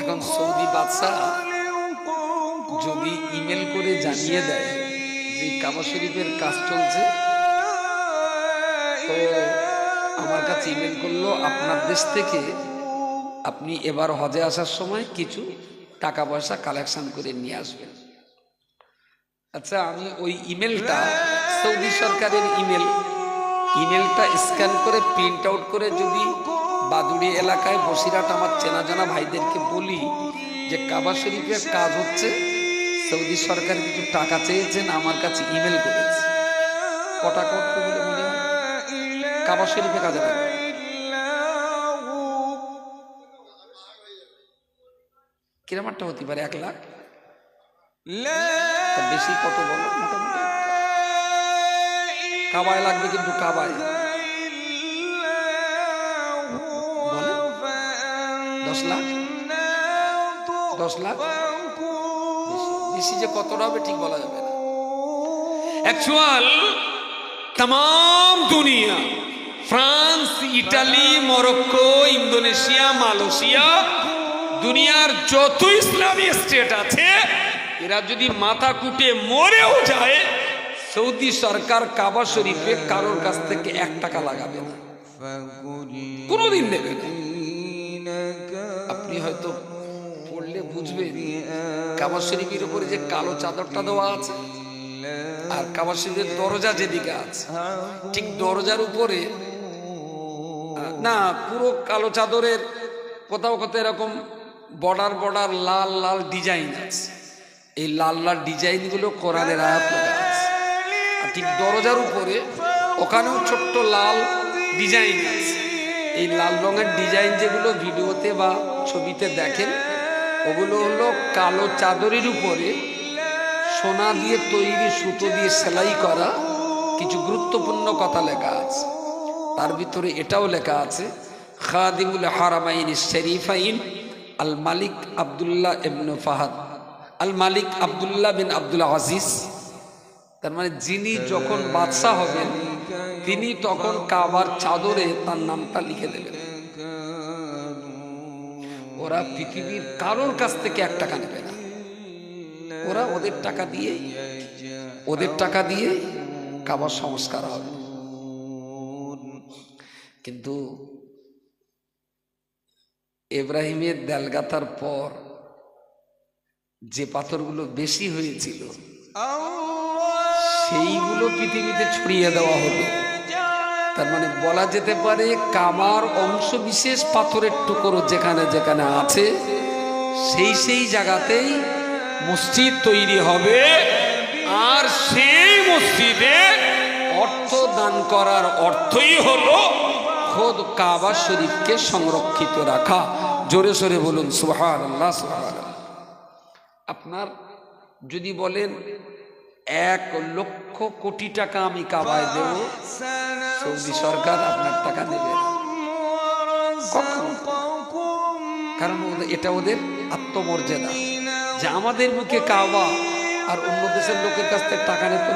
এখন সৌদি বাদশাহ যদি ইমেল করে জানিয়ে দেয় যে কাবা শরীফের কাজ চলছে, তো আমার কাছে ইমেল করলো আপনার দেশ থেকে আপনি এবার হজে আসার সময় কিছু টাকা পয়সা কালেকশন করে নিয়ে আসবেন। আচ্ছা, আমি ওই ইমেলটা সৌদি সরকারের ইমেলটা স্ক্যান করে প্রিন্ট আউট করে যদি বাদুড়ি এলাকায় বসিরহাট আমার চেনা জানা ভাইদেরকে বলি যে কাবা শরীফের কাজ হচ্ছে, সৌদি সরকার কিছু টাকা চেয়েছেন, আমার কাছে ইমেল করেছে, কটা করতে বলে মনে হয় কাবা শরীফে কাজে লাগবে? কিরম একটা হতে পারে? 1 লাখ বেশি? কত বলো মোটামুটি? কাবায় লাগবে, কিন্তু কাবায় বলে 10 লাখ 10 লাখ বেশি যে কতটা হবে ঠিক বলা যাবে না। অ্যাকচুয়াল তাম দুনিয়া, France, Italy, Morocco, Indonesia, Malaysia, দুনিয়ার যত ইসলামী স্টেট আছে এরা যদি মাথা কুটে মরেও যায়, সৌদি সরকার কাবা শরীফে কারোর কাছ থেকে 1 টাকা লাগাবে না, কোনোদিন দেবে না। আপনি হয়তো পড়লে বুঝবেন কাবা শরীফের উপরে যে কালো চাদরটা দেওয়া আছে আর কাবা শরীফের দরজা যেদিকে আছে ঠিক দরজার উপরে না, পুরো কালো চাদরের কোথাও কোথাও এরকম বর্ডার বর্ডার লাল লাল ডিজাইন আছে। এই লাল লাল ডিজাইনগুলো কোরআনের আয়াত লেখা আছে। আর ঠিক দরজার উপরে ওখানেও ছোট্ট লাল ডিজাইন আছে। এই লাল রঙের ডিজাইন যেগুলো ভিডিওতে বা ছবিতে দেখেন, ওগুলো হলো কালো চাদরের উপরে সোনা দিয়ে তৈরি সুতো দিয়ে সেলাই করা কিছু গুরুত্বপূর্ণ কথা লেখা আছে। তার ভিতরে এটাও লেখা আছে, খাদিমুল হারামাইন শরীফাইন আল মালিক আব্দুল্লাহ ইবনে ফাহাদ আল মালিক আব্দুল্লাহ বিন আব্দুল আজিজ। তার মানে যিনি যখন বাদশাহ হবেন তিনি তখন কাবার চাদরে তার নামটা লিখে দেবেন। ওরা পৃথিবীর কারোর কাছ থেকে 1 টাকা নেবে না। ওরা ওদের টাকা দিয়ে কাবা সংস্কার হবে। কিন্তু ইব্রাহিমের দেলগাতার পর যে পাথরগুলো বেশি হয়েছিল সেইগুলো পৃথিবীতে ছড়িয়ে দেওয়া হলো। তার মানে বলা যেতে পারে কাবার অংশ বিশেষ পাথরের টুকরো যেখানে যেখানে আছে সেই জায়গাতেই মসজিদ তৈরি হবে। আর সেই মসজিদে অর্থ দান করার অর্থই হলো খোদ কাবা শরীফকে সংরক্ষিত রাখা। জোরে সোরে বলুন সুবহানাল্লাহ, সুবহানাল্লাহ। আপনার যদি বলেন 1 লক্ষ কোটি টাকা আমি কাবায় দেব, সৌদি সরকার আপনার টাকা দেবে না কখনো। কারণ এটা ওদের আত্মমর্যাদা যে আমাদের মুখে কাবা আর অন্য দেশের লোকের কাছ থেকে টাকা নিতে